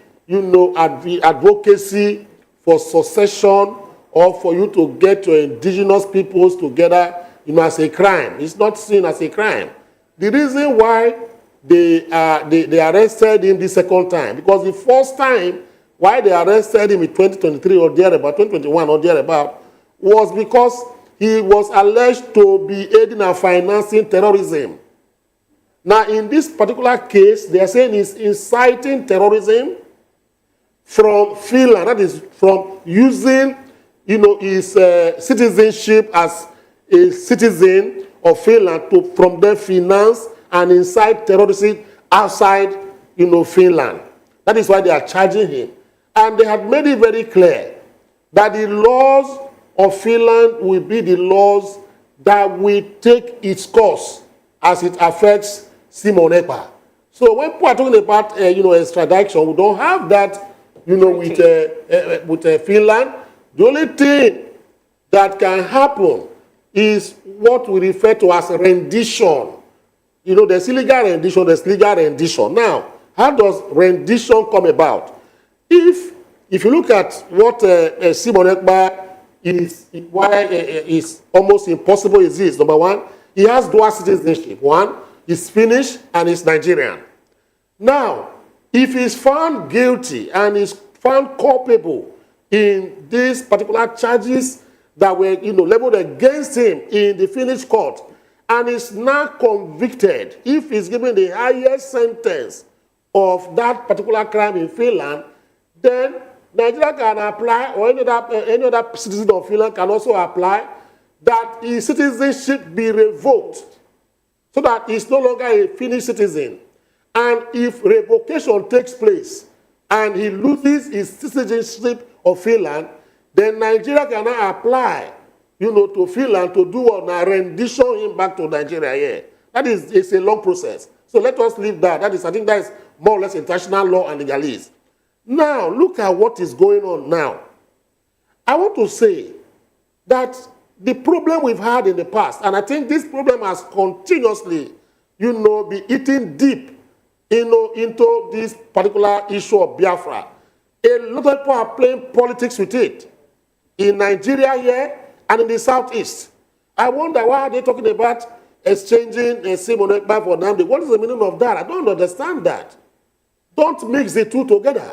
advocacy for succession or for you to get your indigenous peoples together, as a crime. It's not seen as a crime. The reason why they arrested him the second time, because the first time why they arrested him in 2023 or thereabout, 2021 or thereabout, was because he was alleged to be aiding and financing terrorism. Now, in this particular case, they are saying he's inciting terrorism from Finland, that is, from using, his citizenship as a citizen of Finland to, from them, finance and incite terrorism outside, Finland. That is why they are charging him. And they had made it very clear that the laws of Finland will be the laws that will take its course as it affects Simon Ekpa. So when people are talking about, extradition, we don't have that, with Finland. The only thing that can happen is what we refer to as rendition. There's illegal rendition, there's legal rendition. Now, how does rendition come about? If you look at what Simon Ekpa why it's almost impossible is this. Number one, he has dual citizenship. One, he's Finnish and he's Nigerian. Now, if he's found guilty and is found culpable in these particular charges that were leveled against him in the Finnish court, and is now convicted, if he's given the highest sentence of that particular crime in Finland, then Nigeria can apply, or any other citizen of Finland can also apply, that his citizenship be revoked, so that he's no longer a Finnish citizen. And if revocation takes place, and he loses his citizenship of Finland, then Nigeria can now apply, to Finland to do a rendition him back to Nigeria here. That is, it's a long process. So let us leave that. I think that is more or less international law and legalese. Now, look at what is going on now. I want to say that the problem we've had in the past, and I think this problem has continuously, been eating deep, into this particular issue of Biafra. A lot of people are playing politics with it. In Nigeria here and in the Southeast. I wonder why are they talking about exchanging Simon Ekpa for Nnamdi? What is the meaning of that? I don't understand that. Don't mix the two together.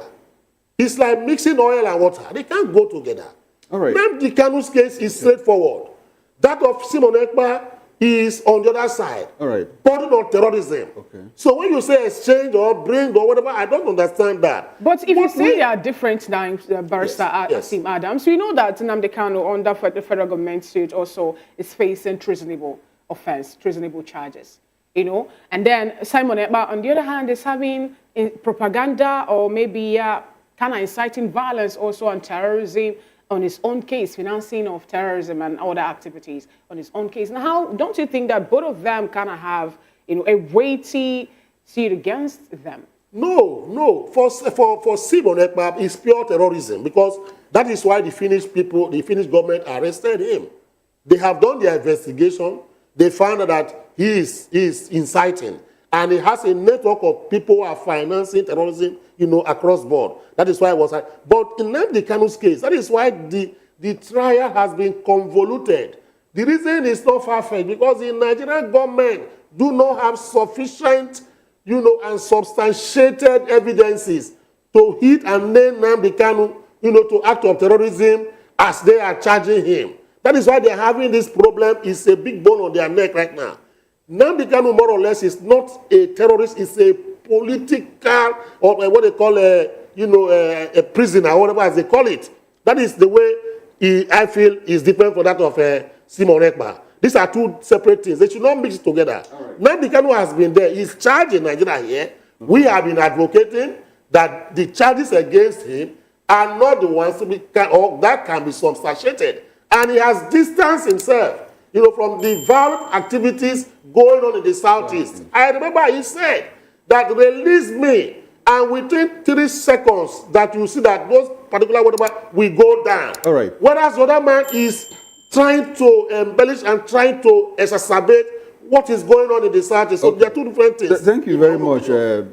It's like mixing oil and water. They can't go together. All right. Nnamdi Kanu's case is straightforward. That of Simon Ekpa is on the other side. All right. Burden on terrorism. Okay. So when you say exchange or bring or whatever, I don't understand that. But if you say there are different names, Barrister Yes. Asim Adams, we know that Nnamdi Kanu under the federal government suit also is facing treasonable offense, treasonable charges. You know, and then Simon Ekpa, on the other hand, is having propaganda or maybe kind of inciting violence also on terrorism on his own case, financing of terrorism and other activities on his own case. Now, how don't you think that both of them kind of have, you know, a weighty suit against them? No. For Simon Ekpa, it's pure terrorism because that is why the Finnish people, the Finnish government arrested him. They have done their investigation. They found out that he is inciting, and he has a network of people who are financing terrorism, you know, across board. That is why it was. But in Nnamdi Kanu's case, that is why the trial has been convoluted. The reason is not far-fetched because the Nigerian government do not have sufficient, you know, and substantiated evidences to hit and name Nnamdi Kanu, you know, to act of terrorism as they are charging him. That is why they're having this problem. It's a big bone on their neck right now. Nnamdi Kanu, more or less, is not a terrorist. It's a political, or what they call a prisoner, or whatever as they call it. That is the way I feel is different from that of Simon Ekpa. These are two separate things. They should not mix it together. Right. Nnamdi Kanu has been there. He's charged in Nigeria here. We have been advocating that the charges against him are not the ones that can be substantiated. And he has distanced himself, you know, from the violent activities going on in the southeast. Right. I remember he said that release me, and within 3 seconds that you see that those particular whatever will go down. All right. Whereas the other man is trying to embellish and trying to exacerbate what is going on in the southeast. So there are two different things. Thank you very much,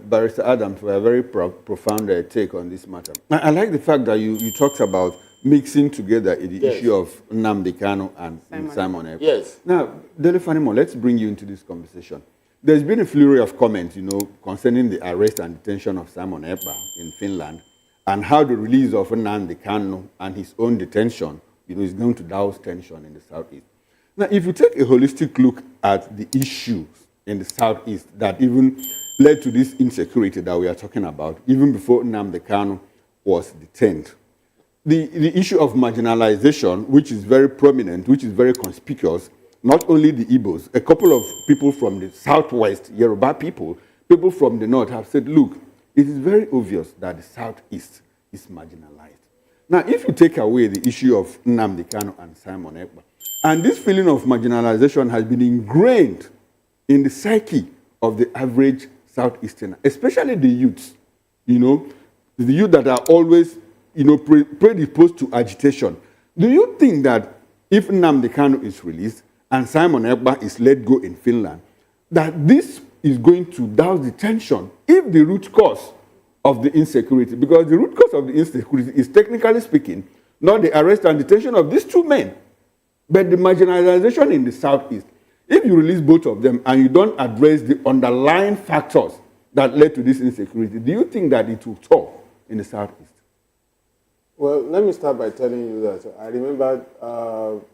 Barrister Adams, for a very profound take on this matter. I like the fact that you talked about mixing together the issue of Nnamdi Kanu and Simon Ekpa. Yes. Now, Delefanimo, let's bring you into this conversation. There's been a flurry of comments, you know, concerning the arrest and detention of Simon Ekpa in Finland and how the release of Nnamdi Kanu and his own detention, you know, is going to douse tension in the southeast. Now, if you take a holistic look at the issues in the southeast that even led to this insecurity that we are talking about, even before Nnamdi Kanu was detained, the issue of marginalization, which is very prominent, which is very conspicuous, not only the Igbos, a couple of people from the southwest, Yoruba people from the north have said, look, it is very obvious that the southeast is marginalized. Now, if you take away the issue of Nnamdi Kanu and Simon Ekpa, and this feeling of marginalization has been ingrained in the psyche of the average southeasterner, especially the youths, you know, the youth that are always, you know, predisposed to agitation. Do you think that if Nnamdi Kanu is released and Simon Ekpa is let go in Finland, that this is going to douse the tension if the root cause of the insecurity, because the root cause of the insecurity is, technically speaking, not the arrest and detention of these two men, but the marginalization in the southeast. If you release both of them and you don't address the underlying factors that led to this insecurity, do you think that it will talk in the southeast? Well, let me start by telling you that I remember,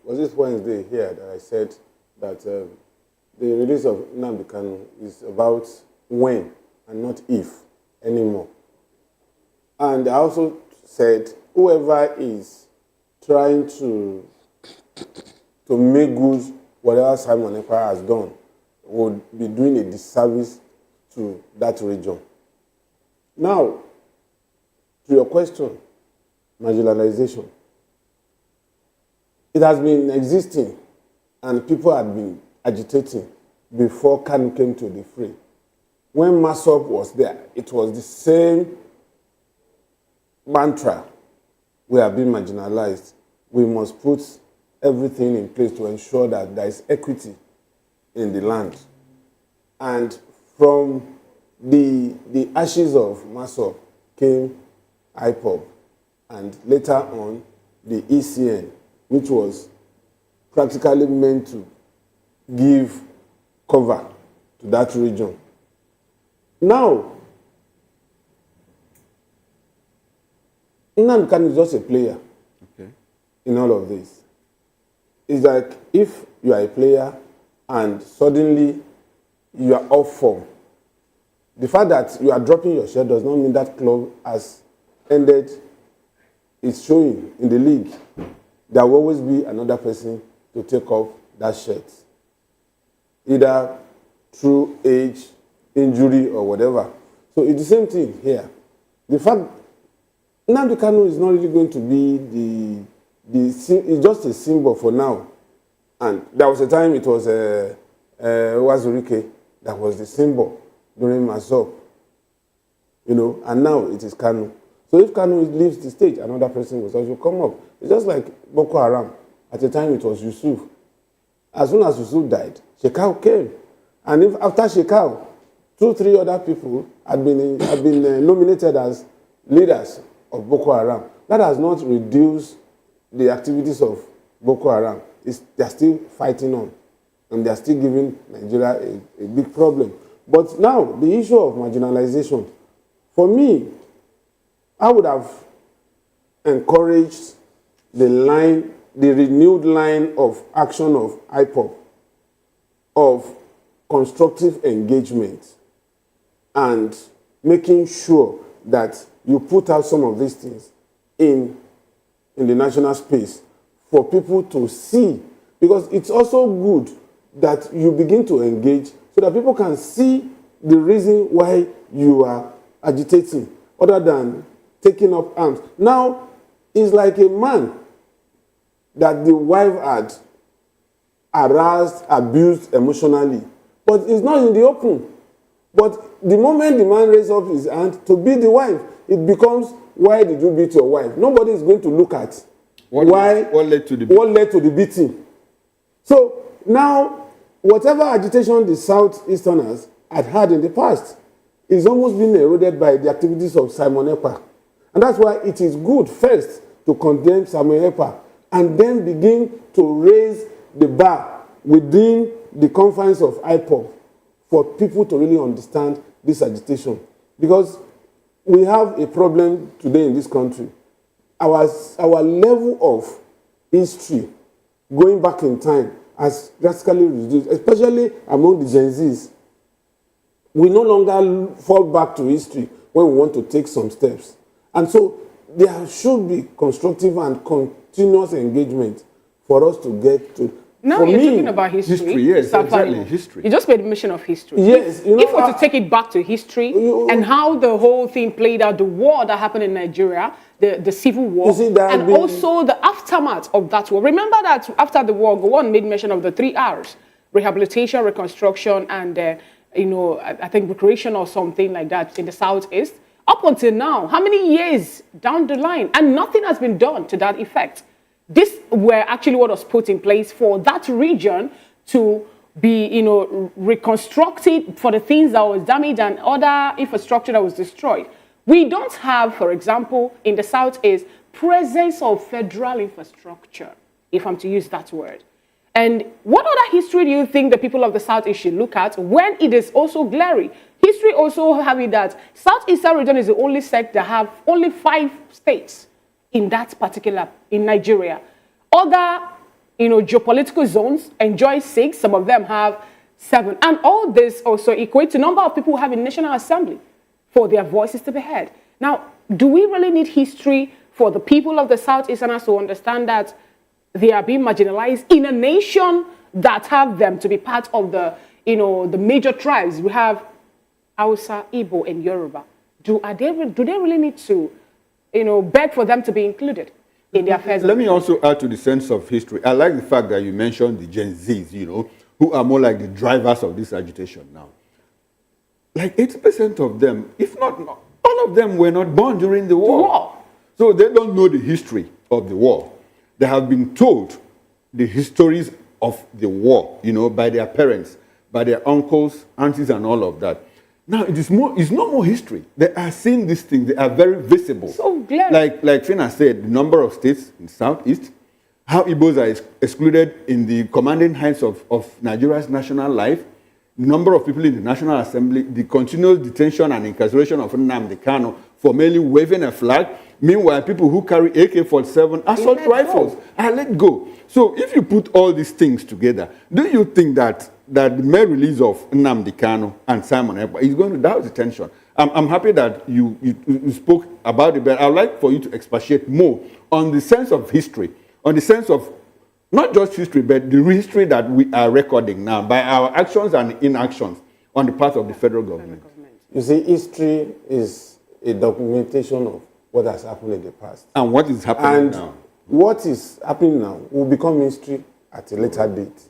was this Wednesday here that I said that the release of Nnamdi Kanu is about when and not if anymore. And I also said whoever is trying to make good whatever Simon Ekpa has done would be doing a disservice to that region. Now, to your question, marginalization. It has been existing and people had been agitating before Kanu came to the fray. When Masop was there, it was the same mantra. We have been marginalized. We must put everything in place to ensure that there is equity in the land. And from the ashes of Masop came IPOB, and later on the ECN, which was practically meant to give cover to that region. Now, Nnamdi Kanu is just a player in all of this. It's like if you are a player and suddenly you are off form. The fact that you are dropping your shirt does not mean that club has ended its showing in the league. There will always be another person to take off that shirt, either through age, injury, or whatever. So it's the same thing here. The fact Nnamdi Kanu is not really going to be it's just a symbol for now. And there was a time it was Wazurike that was the symbol during Masop, and now it is Kanu. So if Kanu leaves the stage, another person will also come up. It's just like Boko Haram. At the time it was Yusuf. As soon as Yusuf died, Shekau came. And if after Shekau, 2-3 other people had been nominated as leaders of Boko Haram. That has not reduced the activities of Boko Haram. They are still fighting on, and they are still giving Nigeria a big problem. But now, the issue of marginalization, for me, I would have encouraged the renewed line of action of IPOB, of constructive engagement, and making sure that you put out some of these things in the national space for people to see. Because it's also good that you begin to engage so that people can see the reason why you are agitating, other than taking up arms. Now, it's like a man that the wife had harassed, abused emotionally, but it's not in the open. But the moment the man raises up his hand to beat the wife, it becomes, why did you beat your wife? Nobody is going to look at what led to the beating. So now, whatever agitation the Southeasterners had in the past is almost being eroded by the activities of Simon Ekpa. And that's why it is good first to condemn Simon Ekpa and then begin to raise the bar within the confines of IPOB for people to really understand this agitation. Because we have a problem today in this country. Our level of history going back in time has drastically reduced, especially among the Gen Zs. We no longer fall back to history when we want to take some steps. And so there should be constructive and continuous engagement for us to get to. Now you're talking about history. Yes, exactly, history. You just made mention of history. Yes. If we're to take it back to history and how the whole thing played out, the war that happened in Nigeria, the civil war, and also the aftermath of that war. Remember that after the war, Gowon made mention of the 3 R's: rehabilitation, reconstruction, and I think recreation or something like that in the Southeast. Up until now, how many years down the line? And nothing has been done to that effect. This were actually what was put in place for that region to be, reconstructed for the things that was damaged and other infrastructure that was destroyed. We don't have, for example, in the Southeast, presence of federal infrastructure, if I'm to use that word. And what other history do you think the people of the Southeast should look at when it is also glaring? History also having that Southeastern region is the only sect that have only 5 states in that particular, in Nigeria. Other, geopolitical zones enjoy 6, some of them have 7. And all this also equates to number of people who have in National Assembly for their voices to be heard. Now, do we really need history for the people of the Southeasterners to understand that they are being marginalized in a nation that have them to be part of the, the major tribes? We have Hausa, Igbo, and Yoruba. Do they really need to, beg for them to be included in their affairs? Let me also add to the sense of history. I like the fact that you mentioned the Gen Zs, who are more like the drivers of this agitation now. Like 80% of them, if not all of them, were not born during the war. So they don't know the history of the war. They have been told the histories of the war, by their parents, by their uncles, aunties, and all of that. Now it's no more history. They are seeing these things. They are very visible. So glad. Like Fina said, the number of states in the Southeast, how Igbos are excluded in the commanding heights of Nigeria's national life, the number of people in the National Assembly, the continual detention and incarceration of Nnamdi Kanu for merely waving a flag. Meanwhile, people who carry AK-47 assault rifles are let go. So if you put all these things together, do you think that that the mere release of Nnamdi Kanu and Simon Ekpa is going to douse the tension. I'm happy that you spoke about it, but I'd like for you to expatiate more on the sense of history, on the sense of not just history, but the history that we are recording now by our actions and inactions on the part of the federal government. You see, history is a documentation of what has happened in the past. And what is happening now? What is happening now will become history at a later date.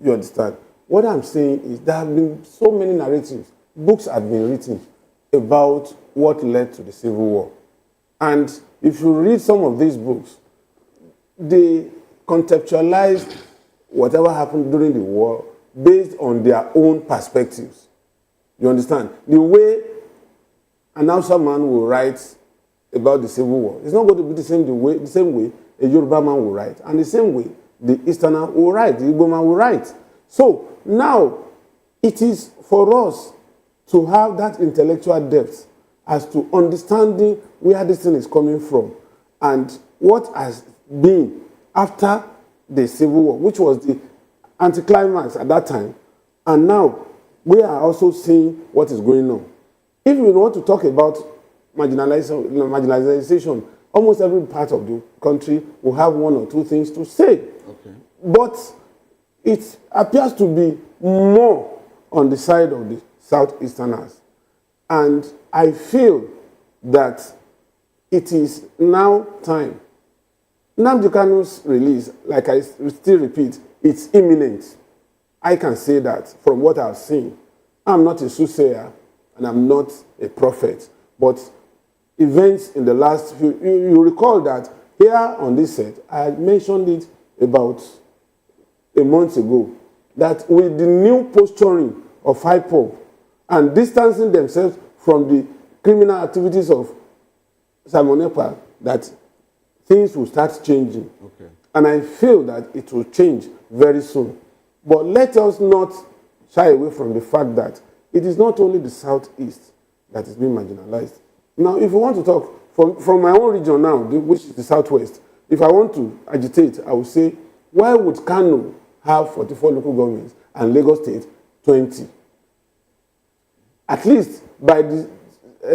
You understand? What I'm saying is there have been so many narratives. Books have been written about what led to the Civil War. And if you read some of these books, they contextualized whatever happened during the war based on their own perspectives. You understand? The way an Hausa man will write about the Civil War, it's not going to be the same way a Yoruba man will write, and the same way the Easterner will write, the Igbo man will write. So now it is for us to have that intellectual depth as to understanding where this thing is coming from and what has been after the Civil War, which was the anticlimax at that time. And now we are also seeing what is going on. If we want to talk about marginalization, almost every part of the country will have one or two things to say. Okay. But it appears to be more on the side of the Southeasterners. And I feel that it is now time. Nnamdi Kanu's release, like I still repeat, it's imminent. I can say that from what I've seen. I'm not a soothsayer and I'm not a prophet, but events in the last few, you recall that here on this set, I had mentioned it about a month ago, that with the new posturing of IPOB and distancing themselves from the criminal activities of Simon Ekpa, that things will start changing. Okay. And I feel that it will change very soon. But let us not shy away from the fact that it is not only the Southeast that is being marginalized. Now, if we want to talk from my own region now, which is the Southwest, if I want to agitate, I would say, why would Kano have 44 local governments and Lagos State 20? At least by the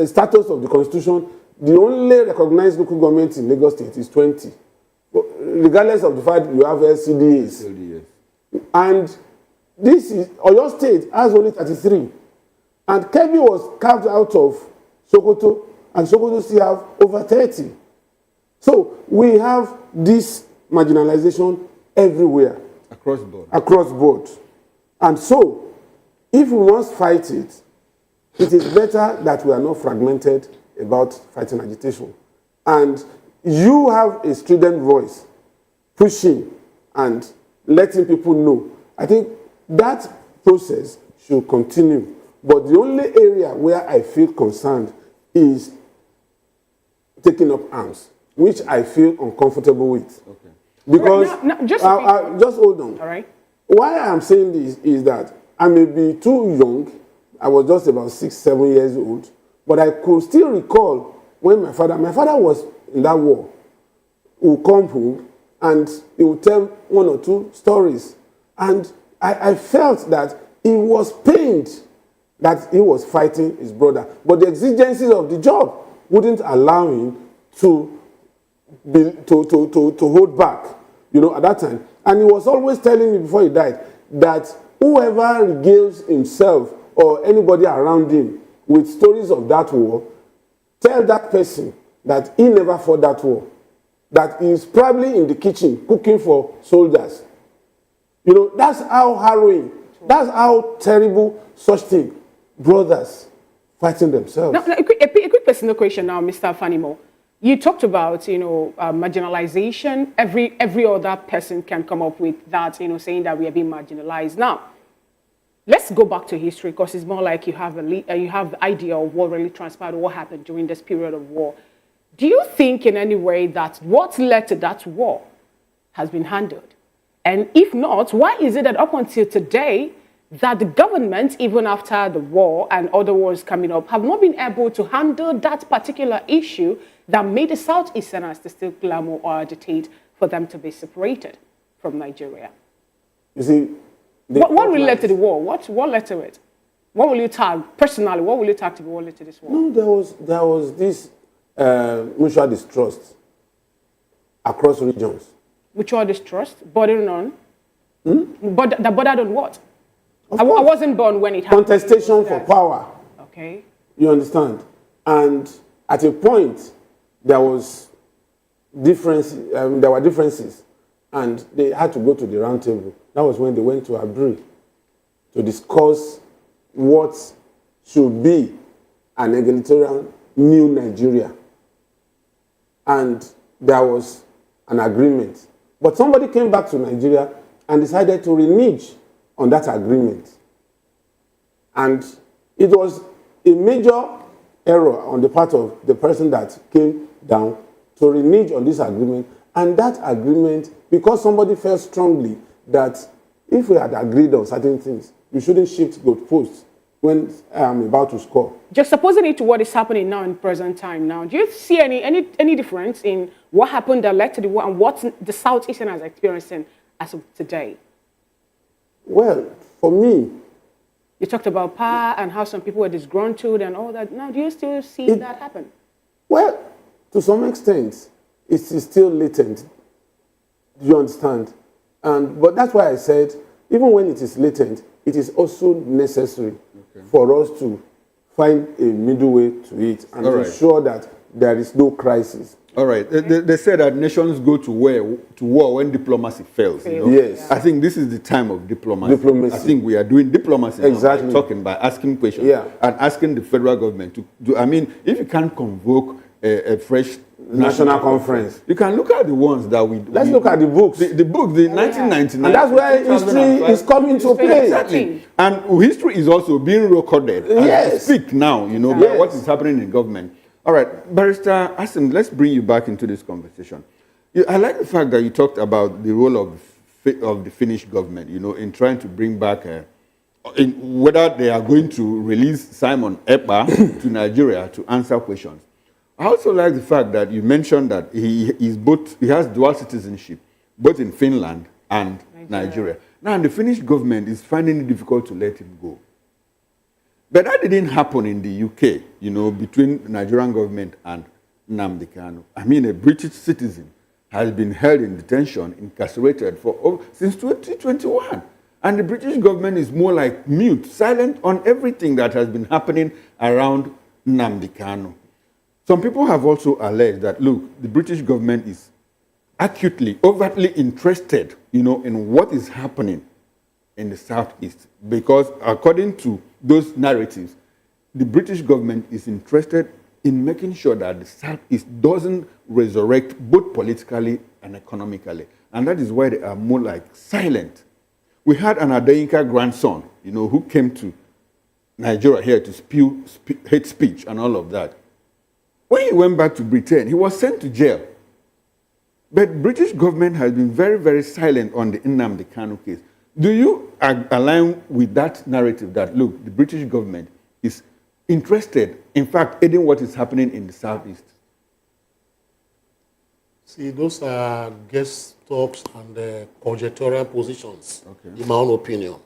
status of the Constitution, the only recognized local government in Lagos State is 20. Regardless of the fact you have LCDAs. And this is, Oyo State has only 33. And Kebbi was carved out of Sokoto, and Sokoto still have over 30. So we have this marginalization everywhere. Across board. Across board. And so, if we must fight it, it is better that we are not fragmented about fighting agitation. And you have a strident voice pushing and letting people know. I think that process should continue. But the only area where I feel concerned is taking up arms, which I feel uncomfortable with. Okay. Because, just hold on. All right. Why I'm saying this is that I may be too young. I was just about 6, 7 years old. But I could still recall when my father was in that war, he would come home and he would tell one or two stories. And I felt that he was pained that he was fighting his brother. But the exigencies of the job wouldn't allow him to hold back, at that time. And he was always telling me before he died that whoever regales himself or anybody around him with stories of that war, tell that person that he never fought that war, that he is probably in the kitchen cooking for soldiers. That's how harrowing, that's how terrible such thing. Brothers fighting themselves. Now, a quick personal question now, Mr. Fanimo. You talked about, marginalization. Every other person can come up with that, saying that we are being marginalized. Now, let's go back to history, because it's more like you have the idea of what really transpired, what happened during this period of war. Do you think in any way that what led to that war has been handled? And if not, why is it that up until today, that the government, even after the war and other wars coming up, have not been able to handle that particular issue that made the Southeasterners to still clamor or agitate for them to be separated from Nigeria? You see, What will led to the war? What led to it? What will you tag personally? What will you tag to be what led to this war? No, there was this mutual distrust across regions. Mutual distrust, bordering on. But that bordered on what? I course. wasn't born when it happened. Contestation for power. Okay. You understand? And at a point, there was there were differences, and they had to go to the round table. That was when they went to Abri to discuss what should be an egalitarian new Nigeria. And there was an agreement. But somebody came back to Nigeria and decided to renege on that agreement. And it was a major error on the part of the person that came down to renege on this agreement. And that agreement, because somebody felt strongly that if we had agreed on certain things, we shouldn't shift goalposts when I'm about to score. Just supposing it to what is happening now in present time now, do you see any difference in what happened that led to the war and what the Southeastern is experiencing as of today? Well, for me, you talked about power and how some people were disgruntled and all that. Now, do you still see that happen? Well, to some extent, it is still latent. Do you understand? But that's why I said, even when it is latent, it is also necessary for us to find a middle way to it and ensure that there is no crisis. All right. They say that nations go to war when diplomacy fails. You know? Yes. I think this is the time of diplomacy. I think we are doing diplomacy exactly. By talking, by asking questions and asking the federal government to do. I mean, if you can't convoke a fresh national conference, you can look at the ones that we... Let's look at the books. The book, the 1999. And that's where history is coming to play. Exactly. And history is also being recorded. Yes. Speak now, you know, by what is happening in government. All right, Barrister Asim, let's bring you back into this conversation. I like the fact that you talked about the role of the Finnish government, you know, in trying to bring back, whether they are going to release Simon Ekpa to Nigeria to answer questions. I also like the fact that you mentioned that he has dual citizenship, both in Finland and Nigeria. Now, the Finnish government is finding it difficult to let him go. But that didn't happen in the UK, you know, between the Nigerian government and Nnamdi Kanu. I mean, a British citizen has been held in detention, incarcerated since 2021. And the British government is more like mute, silent on everything that has been happening around Nnamdi Kanu. Some people have also alleged that, look, the British government is acutely, overtly interested, you know, in what is happening in the Southeast. Because according to those narratives, the British government is interested in making sure that the Southeast doesn't resurrect both politically and economically. And that is why they are more like silent. We had an Adeyinka grandson, you know, who came to Nigeria here to spew hate speech and all of that. When he went back to Britain, he was sent to jail. But British government has been very, very silent on the Nnamdi Kanu case. Do you align with that narrative that, look, the British government is interested, in fact, aiding what is happening in the Southeast? See, those are guest talks and conjectural positions, in my own opinion.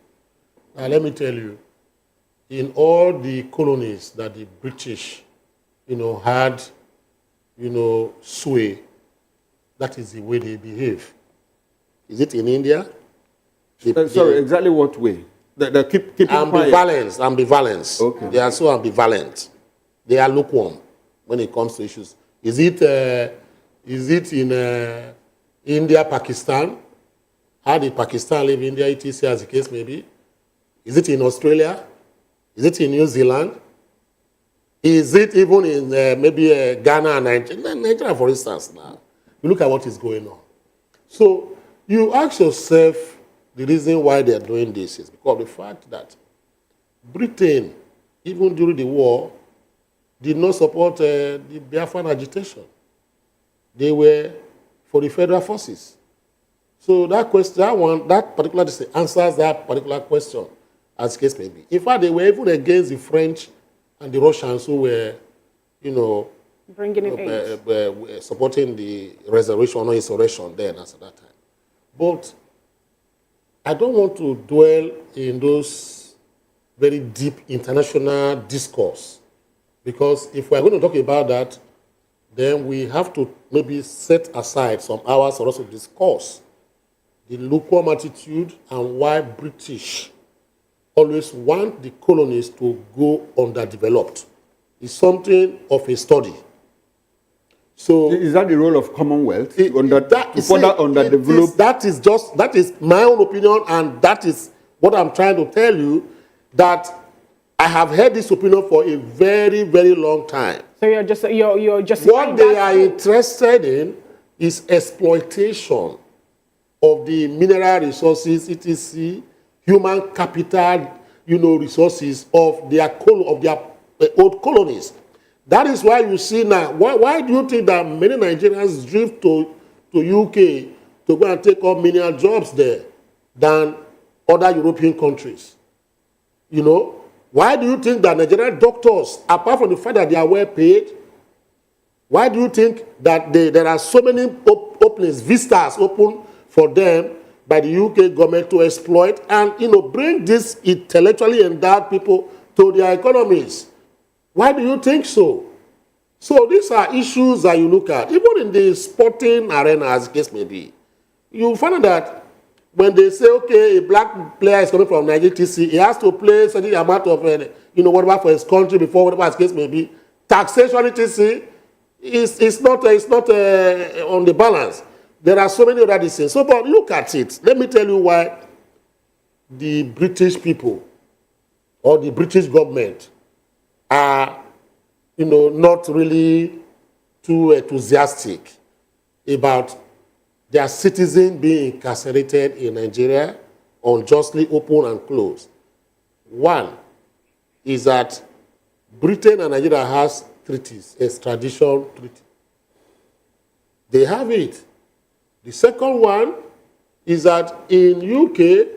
Now, let me tell you, in all the colonies that the British, you know, had, you know, sway, that is the way they behave. Is it in India? Sorry, exactly what way? They keep ambivalence. Okay. They are so ambivalent. They are lukewarm when it comes to issues. Is it in India, Pakistan? How did Pakistan leave India, etc., as the case may be? Is it in Australia? Is it in New Zealand? Is it even in maybe Ghana and Nigeria? Nigeria, for instance, now. You look at what is going on. So you ask yourself, the reason why they are doing this is because of the fact that Britain, even during the war, did not support the Biafran agitation. They were for the federal forces. So that question, that particular answers that particular question, as the case may be. In fact, they were even against the French and the Russians who were, you know, bringing in aid, supporting the resurrection or insurrection then as at that time. But I don't want to dwell in those very deep international discourse, because if we're going to talk about that, then we have to maybe set aside some hours for us to discuss the lukewarm attitude and why British always want the colonies to go underdeveloped. It's something of a study. So is that the role of Commonwealth to further underdevelop? That is my own opinion, and that is what I'm trying to tell you, that I have heard this opinion for a very, very long time. So you're just what they are interested in is exploitation of the mineral resources, etc., human capital, resources of their old colonies. That is why you see now, why do you think that many Nigerians drift to UK to go and take up menial jobs there than other European countries? Why do you think that Nigerian doctors, apart from the fact that they are well paid, why do you think that there are so many openings, vistas open for them by the UK government to exploit and bring these intellectually endowed people to their economies? Why do you think so? So these are issues that you look at. Even in the sporting arena, as the case may be, you find that when they say, okay, a black player is coming from Nigeria, he has to play a certain amount of, whatever for his country before, whatever the case may be, taxation, etc., is not on the balance. There are so many other things. So, but look at it. Let me tell you why the British people or the British government are, not really too enthusiastic about their citizens being incarcerated in Nigeria, unjustly open and closed. One is that Britain and Nigeria has treaties, extradition treaty. They have it. The second one is that in UK,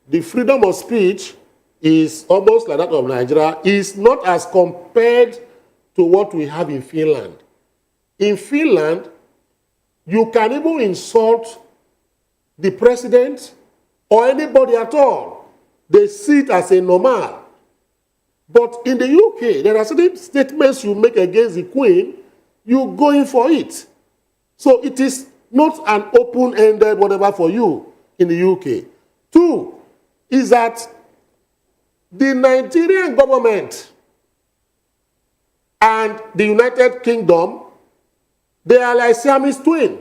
the freedom of speech is almost like that of Nigeria, is not as compared to what we have in Finland. In Finland, you can even insult the president or anybody at all. They see it as a normal. But in the UK, there are certain statements you make against the Queen, you go in for it. So it is not an open-ended whatever for you in the UK. Two is that the Nigerian government and the United Kingdom, they are like Siamese twins.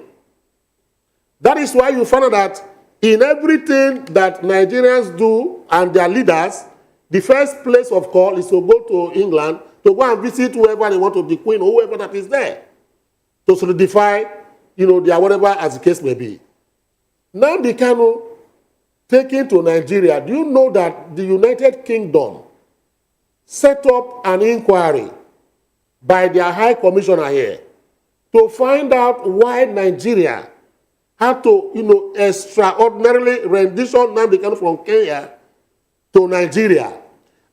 That is why you find out that in everything that Nigerians do and their leaders, the first place of call is to go to England to go and visit whoever they want to be, the Queen or whoever that is there, to solidify, their whatever as the case may be. Now the Kanu taken to Nigeria, do you know that the United Kingdom set up an inquiry by their High Commissioner here to find out why Nigeria had to, extraordinarily rendition Nnamdi Kanu from Kenya to Nigeria.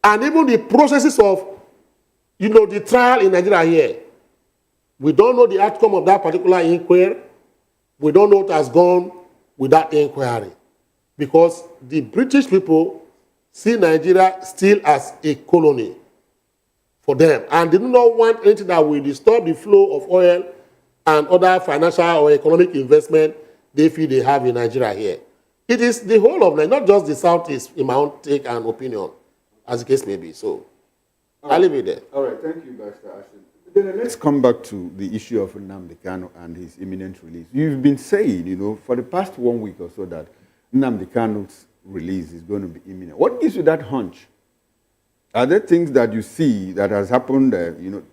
And even the processes of, the trial in Nigeria here. We don't know the outcome of that particular inquiry. We don't know what has gone with that inquiry. Because the British people see Nigeria still as a colony for them. And they do not want anything that will disturb the flow of oil and other financial or economic investment they feel they have in Nigeria here. It is the whole of Nigeria, not just the Southeast, in my own take and opinion, as the case may be. So, I'll leave it there. All right, thank you, Pastor Ashton. Then let's come back to the issue of Nnamdi Kanu and his imminent release. You've been saying, for the past 1 week or so that Nnamdi Kanu's release is going to be imminent. What gives you that hunch? Are there things that you see that has happened,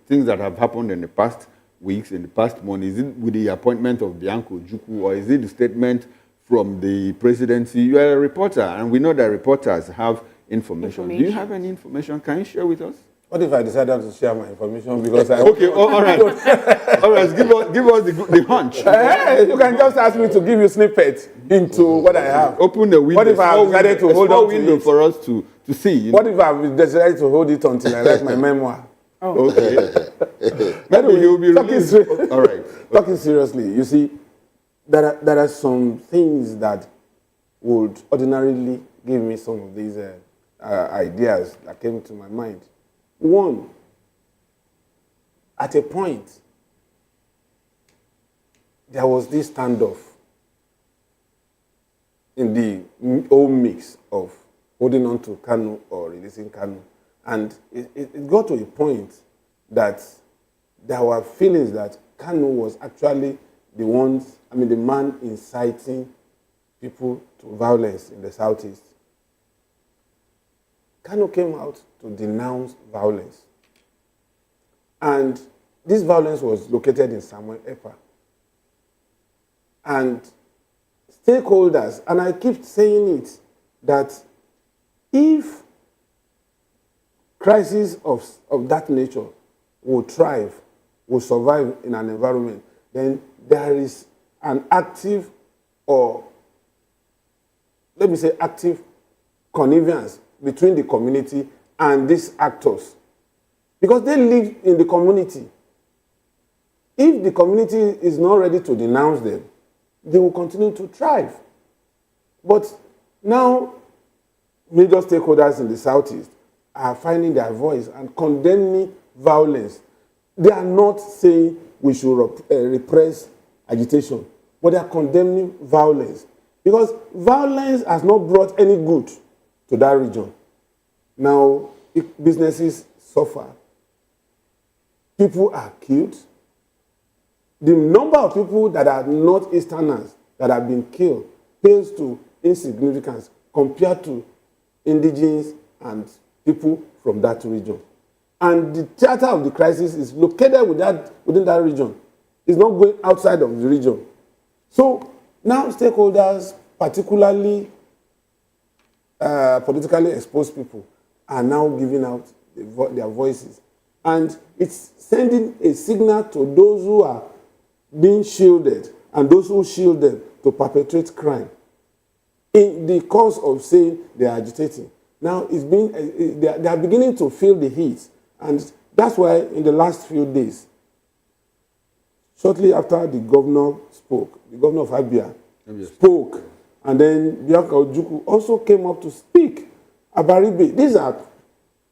things that have happened in the past weeks, in the past month? Is it with the appointment of Bianco Ojukwu, or is it the statement from the presidency? You are a reporter, and we know that reporters have information. Do you have any information? Can you share with us? What if I decided to share my information because I... Okay, all right. All right, give us the hunch. You can just ask me to give you snippets into what I have. Open the window. What if I decided to hold on to window it? for us to see? What if I decided to hold it until I write my memoir? Oh. Okay. Maybe you'll be released. All right. Talking seriously, you see, there are some things that would ordinarily give me some of these ideas that came to my mind. One, at a point, there was this standoff in the whole mix of holding on to Kanu or releasing Kanu. And it got to a point that there were feelings that Kanu was actually the man inciting people to violence in the Southeast. Kanu came out to denounce violence. And this violence was located in Samuel Ekpa. And stakeholders, and I keep saying it, that if crises of that nature will thrive, will survive in an environment, then there is an active, or let me say active, connivance between the community and these actors. Because they live in the community. If the community is not ready to denounce them, they will continue to thrive. But now, major stakeholders in the Southeast are finding their voice and condemning violence. They are not saying we should repress agitation, but they are condemning violence. Because violence has not brought any good to that region. Now, businesses suffer. People are killed. The number of people that are Northeasterners that have been killed pales to insignificance compared to indigenous and people from that region. And the theater of the crisis is located within that region. It's not going outside of the region. So now stakeholders, particularly politically exposed people, are now giving out their voices. And it's sending a signal to those who are being shielded and those who shield them to perpetrate crime in the course of saying they are agitating. Now they are beginning to feel the heat, and that's why in the last few days, shortly after the governor spoke, the governor of Abia spoke, and then Bianca Ojukwu also came up to speak. Abaribe, these are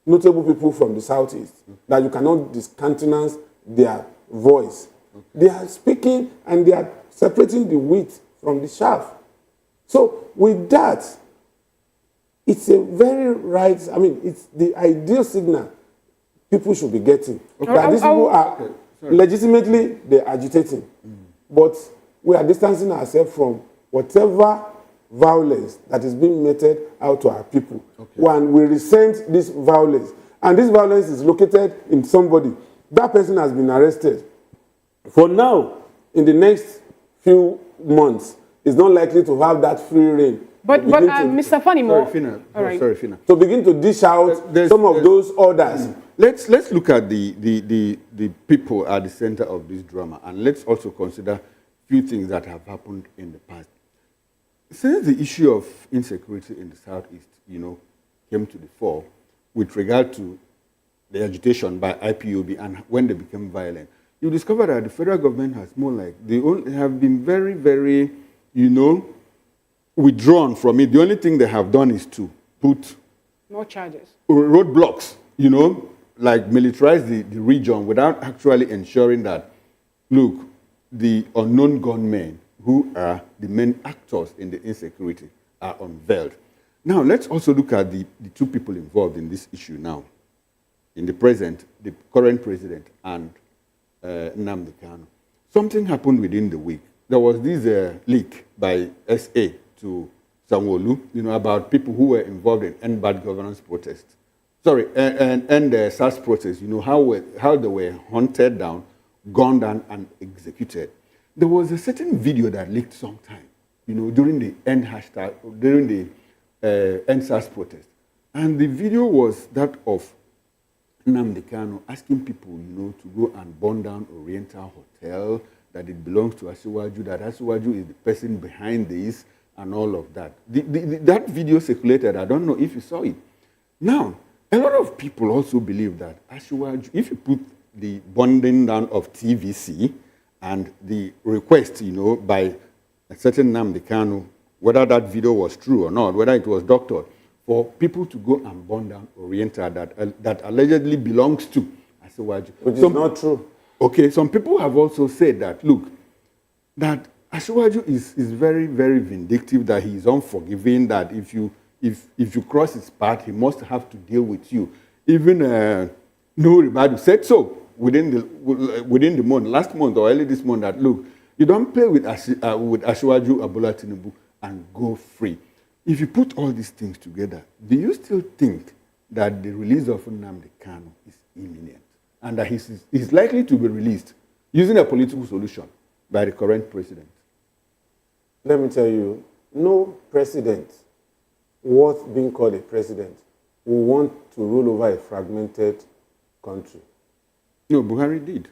notable people from the Southeast that you cannot discountenance their voice. They are speaking and they are separating the wheat from the chaff. So with that, it's a very it's the ideal signal people should be getting. Okay. That these people are legitimately they're agitating. But we are distancing ourselves from whatever violence that is being meted out to our people. Okay. When we resent this violence, and this violence is located in somebody, that person has been arrested. For now, in the next few months, is not likely to have that free reign. But Mr. Fanimo, sorry, Fina. To begin to dish out some of those orders. Let's look at the people at the center of this drama, and let's also consider a few things that have happened in the past. Since the issue of insecurity in the Southeast, came to the fore with regard to the agitation by IPOB and when they became violent, you discover that the federal government has they have been very, very, withdrawn from it. The only thing they have done is to put more charges, roadblocks, like militarize the region without actually ensuring that, look, the unknown gunmen who are the main actors in the insecurity are unveiled. Now, let's also look at the two people involved in this issue now. In the current president and Nnamdi Kanu. Something happened within the week. There was this leak by SA to Sanwo-Olu, about people who were involved in end bad governance protests. And SARS protests, how they were hunted down, gunned down, and executed. There was a certain video that leaked sometime, during the end SARS protest. And the video was that of Nnamdi Kanu asking people, to go and burn down Oriental Hotel, that it belongs to Asiwaju, that Asiwaju is the person behind this, and all of that. That video circulated. I don't know if you saw it. Now, a lot of people also believe that Asiwaju, if you put the burning down of TVC and the request, by a certain Nnamdi Kanu whether that video was true or not, whether it was doctored, for people to go and burn down Oriental that allegedly belongs to Asiwaju. Which is not true. Okay, some people have also said that, look, that Asiwaju is very, very vindictive, that he is unforgiving, that if you cross his path, he must have to deal with you. Even Nuhu Ribadu said so within the month, last month or early this month, that look, you don't play with Asiwaju Abola Tinubu and go free. If you put all these things together, do you still think that the release of Nnamdi Kanu is imminent and that he's likely to be released using a political solution by the current president? Let me tell you, no president worth being called a president will want to rule over a fragmented country. No, Buhari did.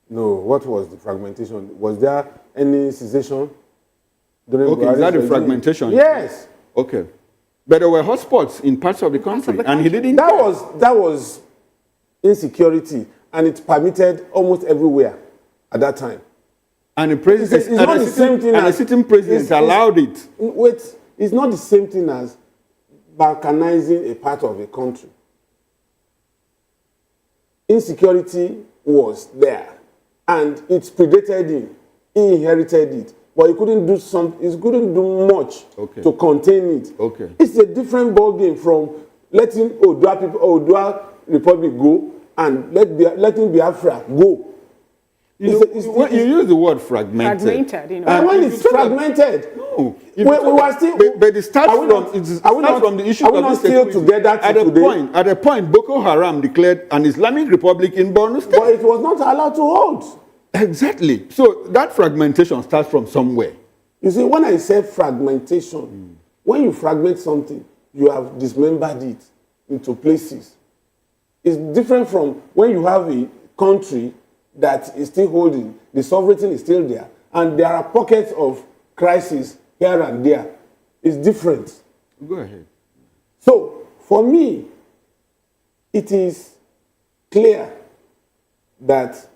No, what was the fragmentation? Was there any secession? Okay, is that the fragmentation? Yes. Okay. But there were hotspots in parts of the country, and he didn't. That was insecurity, and it permitted almost everywhere at that time. And the president, it's not the same thing as, a sitting president allowed it. Wait, it's not the same thing as balkanizing a part of a country. Insecurity was there, and it predated him. He inherited it, but he couldn't do he couldn't do much to contain it. Okay. It's a different ballgame from letting Odua Republic go and letting Biafra go. You use the word fragmented. Fragmented, you know. And when it's fragmented, no. we were still. But it starts from the issue of not still together at a point, Boko Haram declared an Islamic Republic in Borno State. But it was not allowed to hold. Exactly. So that fragmentation starts from somewhere. You see, when I say fragmentation, when you fragment something, you have dismembered it into places. It's different from when you have a country that is still holding, the sovereignty is still there, and there are pockets of crisis here and there. It's different. Go ahead. So, for me, it is clear that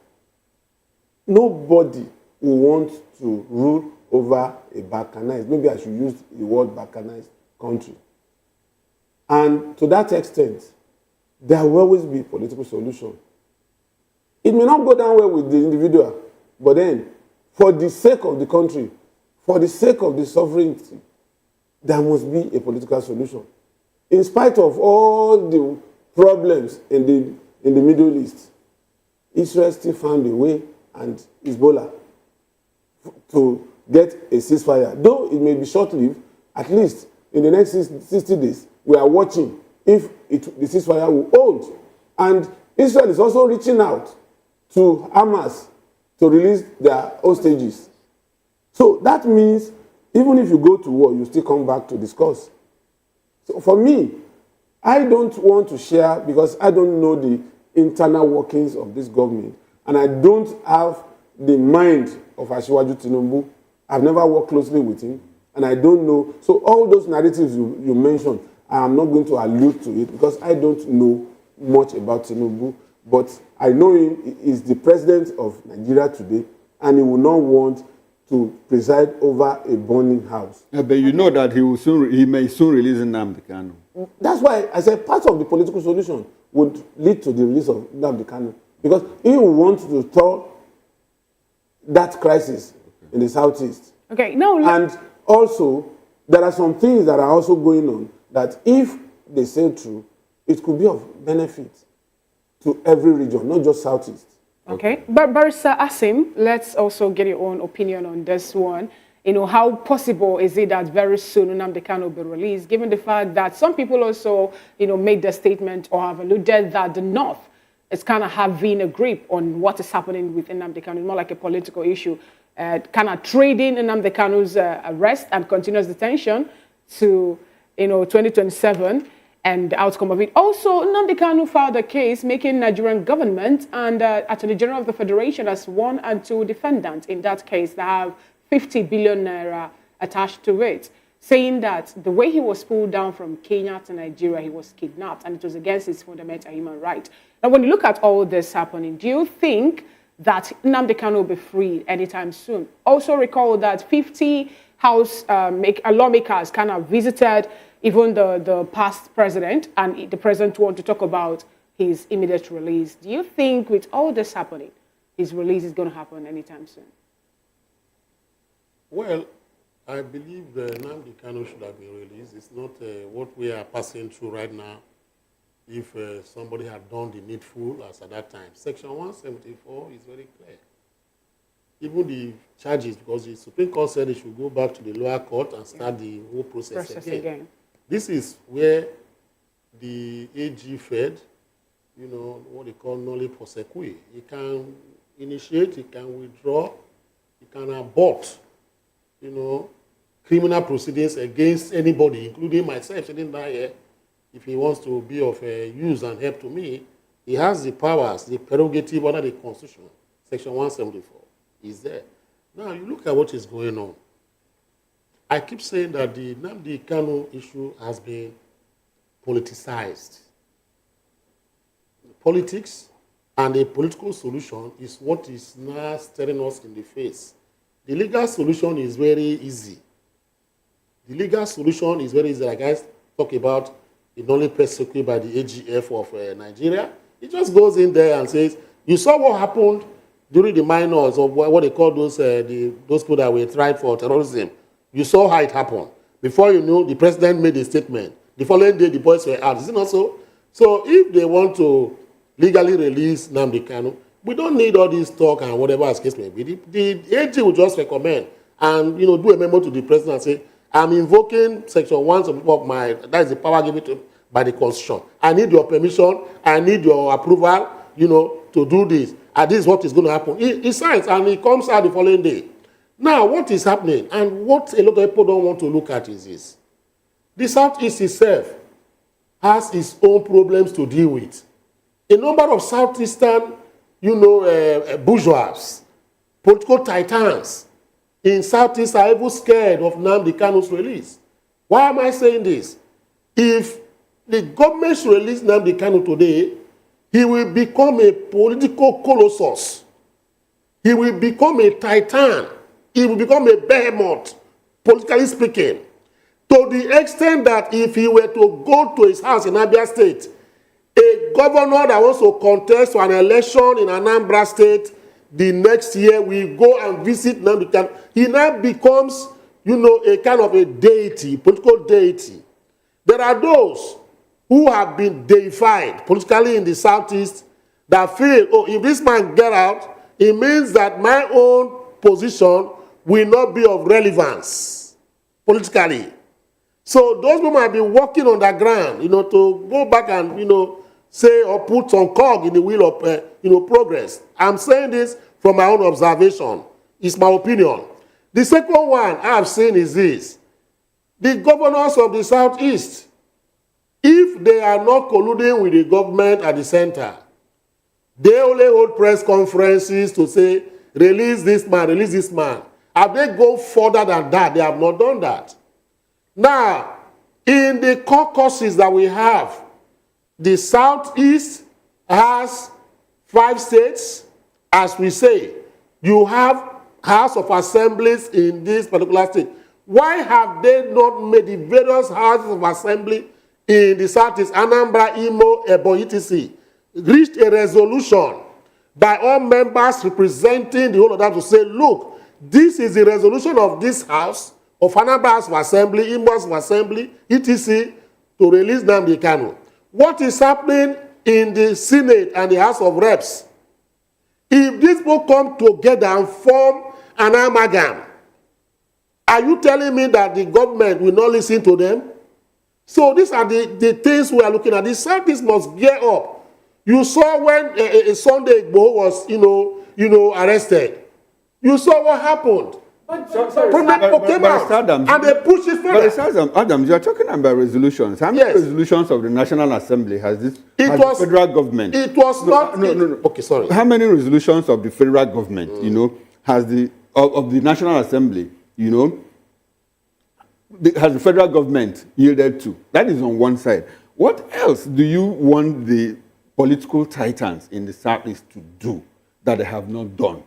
nobody will want to rule over a balkanized, maybe I should use the word balkanized country. And to that extent, there will always be political solution. It may not go down well with the individual, but then, for the sake of the country, for the sake of the sovereignty, there must be a political solution. In spite of all the problems in the Middle East, Israel still found a way, and Hezbollah, to get a ceasefire. Though it may be short-lived, at least in the next 60 days, we are watching if the ceasefire will hold. And Israel is also reaching out to Hamas to release their hostages. So that means even if you go to war, you still come back to discuss. So for me, I don't want to share because I don't know the internal workings of this government, and I don't have the mind of Asiwaju Tinubu. I've never worked closely with him, and I don't know. So all those narratives you mentioned, I am not going to allude to it because I don't know much about Tinubu. But I know him is the president of Nigeria today, and he will not want to preside over a burning house. Yeah, but you know that he may soon release Nnamdi Kanu. That's why I said part of the political solution would lead to the release of Nnamdi Kanu, because he will want to stop that crisis in the southeast. Okay, now and also there are some things that are also going on that if they sail through, it could be of benefit to every region, not just southeast. Okay, but Barrister Asim, let's also get your own opinion on this one. You know, how possible is it that very soon Nnamdi Kanu will be released, given the fact that some people also, made the statement or have alluded that the North is kind of having a grip on what is happening with Nnamdi Kanu, more like a political issue, kind of trading Nnamdi Kanu's arrest and continuous detention to, 2027. And the outcome of it. Also, Nnamdi Kanu filed a case making Nigerian government and Attorney General of the Federation as 1 and 2 defendants in that case that have 50 billion naira attached to it, saying that the way he was pulled down from Kenya to Nigeria, he was kidnapped, and it was against his fundamental human right. Now, when you look at all this happening, do you think that Nnamdi Kanu will be freed anytime soon? Also recall that 50 lawmakers kind of visited even the past president, and the president wanted to talk about his immediate release. Do you think with all this happening, his release is going to happen anytime soon? Well, I believe Nnamdi Kanu should have been released. It's not what we are passing through right now. If somebody had done the needful as at that time. Section 174 is very clear. Even the charges, because the Supreme Court said they should go back to the lower court and start the whole process again. This is where the AG Fed, what they call nolli prosequi. He can initiate, he can withdraw, he can abort, criminal proceedings against anybody, including myself sitting down here. If he wants to be of use and help to me, he has the powers, the prerogative under the Constitution. Section 174 is there. Now, you look at what is going on. I keep saying that the Nnamdi Kanu issue has been politicized. Politics and a political solution is what is now staring us in the face. The legal solution is very easy. The legal solution is very easy. Like I talk about the nolli prosequi by the AGF of Nigeria. It just goes in there and says, you saw what happened during the minors of what they call those people that were tried for terrorism. You saw how it happened. Before you knew, the president made a statement. The following day, the boys were out. Is it not so? So if they want to legally release Nnamdi Kanu, we don't need all this talk and whatever as case may be. The AG will just recommend and do a memo to the president and say, I'm invoking section 1 of my, that is the power given to by the Constitution. I need your permission, I need your approval, to do this. And this is what is going to happen. He signs and he comes out the following day. Now, what is happening and what a lot of people don't want to look at is this. The Southeast itself has its own problems to deal with. A number of Southeastern, bourgeois, political titans in Southeast are even scared of Nnamdi Kanu's release. Why am I saying this? If the government should release Nnamdi Kanu today, he will become a political colossus. He will become a titan. He will become a behemoth, politically speaking, to the extent that if he were to go to his house in Abia State, a governor that wants to contest for an election in Anambra State the next year will go and visit Nnamdi Kanu. He now becomes, a kind of a deity, political deity. There are those who have been deified politically in the Southeast that feel, if this man get out, it means that my own position will not be of relevance politically. So those people might be walking on the ground, to go back and, say or put some cog in the wheel of, progress. I'm saying this from my own observation. It's my opinion. The second one I've seen is this. The governors of the Southeast, if they are not colluding with the government at the center, they only hold press conferences to say, release this man, release this man. Have they gone further than that? They have not done that. Now, in the caucuses that we have, the Southeast has 5 states. As we say, you have House of Assemblies in this particular state. Why have they not made the various houses of assembly in the Southeast, Anambra, Imo, Ebonyi, etc., reached a resolution by all members representing the whole of them to say, look, this is the resolution of this house, of Anambra House of Assembly, Imo House of Assembly, etc., to release Nnamdi Kanu. What is happening in the Senate and the House of Reps? If these people come together and form an amalgam, are you telling me that the government will not listen to them? So these are the things we are looking at. The Southeast must gear up. You saw when Sunday Igboho was, arrested. You saw what happened. Came out, Adams, and they pushed it further. But Adams, you are talking about resolutions. How many resolutions of the National Assembly has the federal government? It was No. Okay, sorry. How many resolutions of the federal government, has the National Assembly, has the federal government yielded to? That is on one side. What else do you want the political titans in the Southeast to do that they have not done?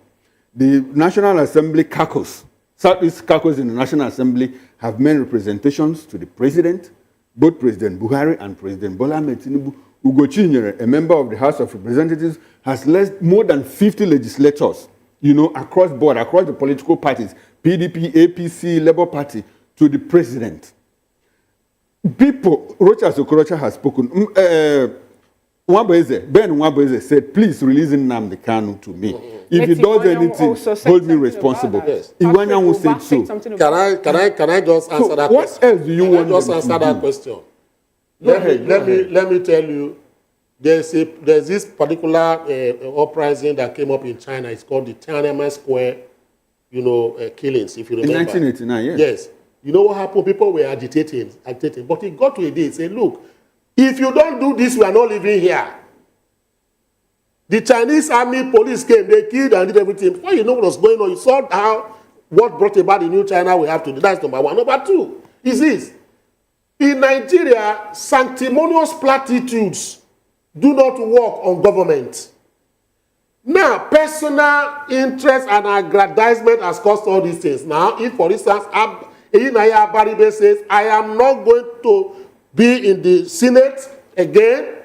The National Assembly caucus Southeast caucus in the National Assembly have made representations to the president, both President Buhari and President Bola Ahmed Tinubu. Ugo Chinyere, a member of the House of Representatives, has led more than 50 legislators, across board, across the political parties, PDP, APC, Labour Party, to the president. People, Rocha Sokorocha has spoken. Ben Nwabeze said, please release Nnamdi Kanu to me. If he does anything, hold me responsible. Yes. Iwanyanwu said so. Can I just answer that what question? Else do you want just them answer to that do? question? Go ahead. Let me tell you, there's this particular uprising that came up in China. It's called the Tiananmen Square, killings, if you remember. In 1989, yes. Yes. You know what happened? People were agitating. But it got to a day, say, look, if you don't do this, we are not living here. The Chinese army, police came, they killed and did everything. Before you know what was going on, you saw what brought about the new China we have today. That's number one. Number two is this. In Nigeria, sanctimonious platitudes do not work on government. Now, personal interest and aggrandizement has caused all these things. Now, if, for instance, Eyinaya Baribe says, I am not going to be in the Senate again,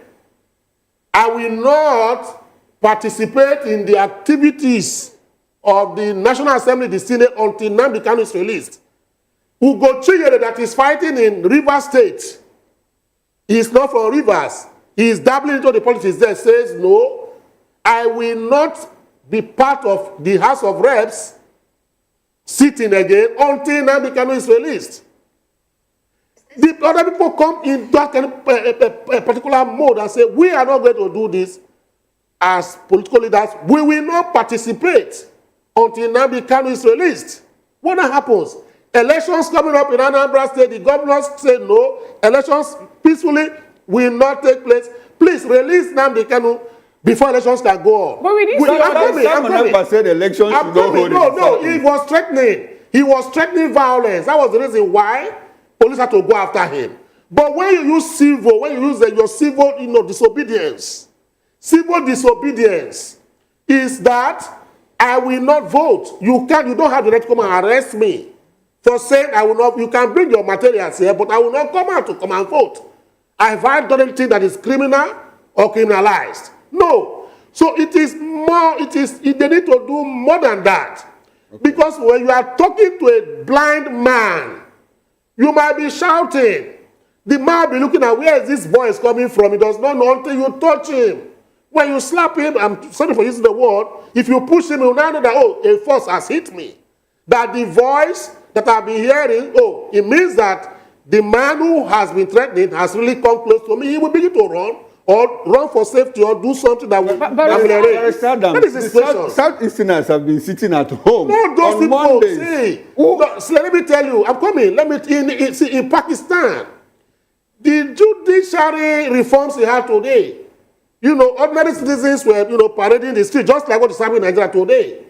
I will not participate in the activities of the National Assembly, the Senate, until Nnamdi Kanu is released. Ugo Chinyere, that is fighting in Rivers State, he is not from Rivers. He is dabbling into the politics there, says, no, I will not be part of the House of Reps sitting again until Nnamdi Kanu is released. The other people come in that kind of a particular mode and say, we are not going to do this as political leaders. We will not participate until Nnamdi Kanu is released. What happens? Elections coming up in Anambra State, the governors say no, elections peacefully will not take place. Please release Nnamdi Kanu before elections can go on. But we didn't see Simon said elections should not hold. No, he was threatening. He was threatening violence. That was the reason why police had to go after him. But when you use civil, when you use your civil, disobedience, civil disobedience is that I will not vote. You don't have the right to come and arrest me for saying I will not. You can bring your materials here, but I will not come out to come and vote. Have I done anything that is criminal or criminalized? No. So it is more. They need to do more than that. Okay. Because when you are talking to a blind man, you might be shouting. The man will be looking at where is this voice coming from. He does not know until you touch him. When you slap him, I'm sorry for using the word, if you push him, he will now know that, a force has hit me. That the voice that I've been hearing, it means that the man who has been threatening has really come close to me. He will begin to run, or run for safety, or do something that will arrange. That is the situation. Southeasterners have been sitting at home. No, those on people, Mondays. see, let me tell you, I'm coming. In Pakistan, the judiciary reforms they have today, ordinary citizens were, parading the street, just like what is happening in Nigeria today.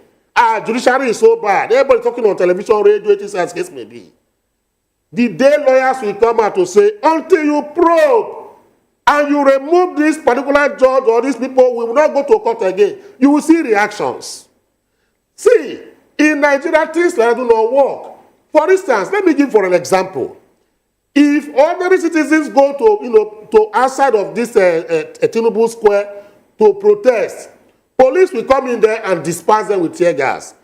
Judiciary is so bad. Everybody talking on television, radio, it is as case may be. The day lawyers will come out to say, until you probe and you remove this particular judge or these people, we will not go to court again. You will see reactions. See, in Nigeria, things like that do not work. For instance, let me give for an example. If ordinary citizens go to outside of this Tinubu Square to protest, police will come in there and disperse them with tear gas.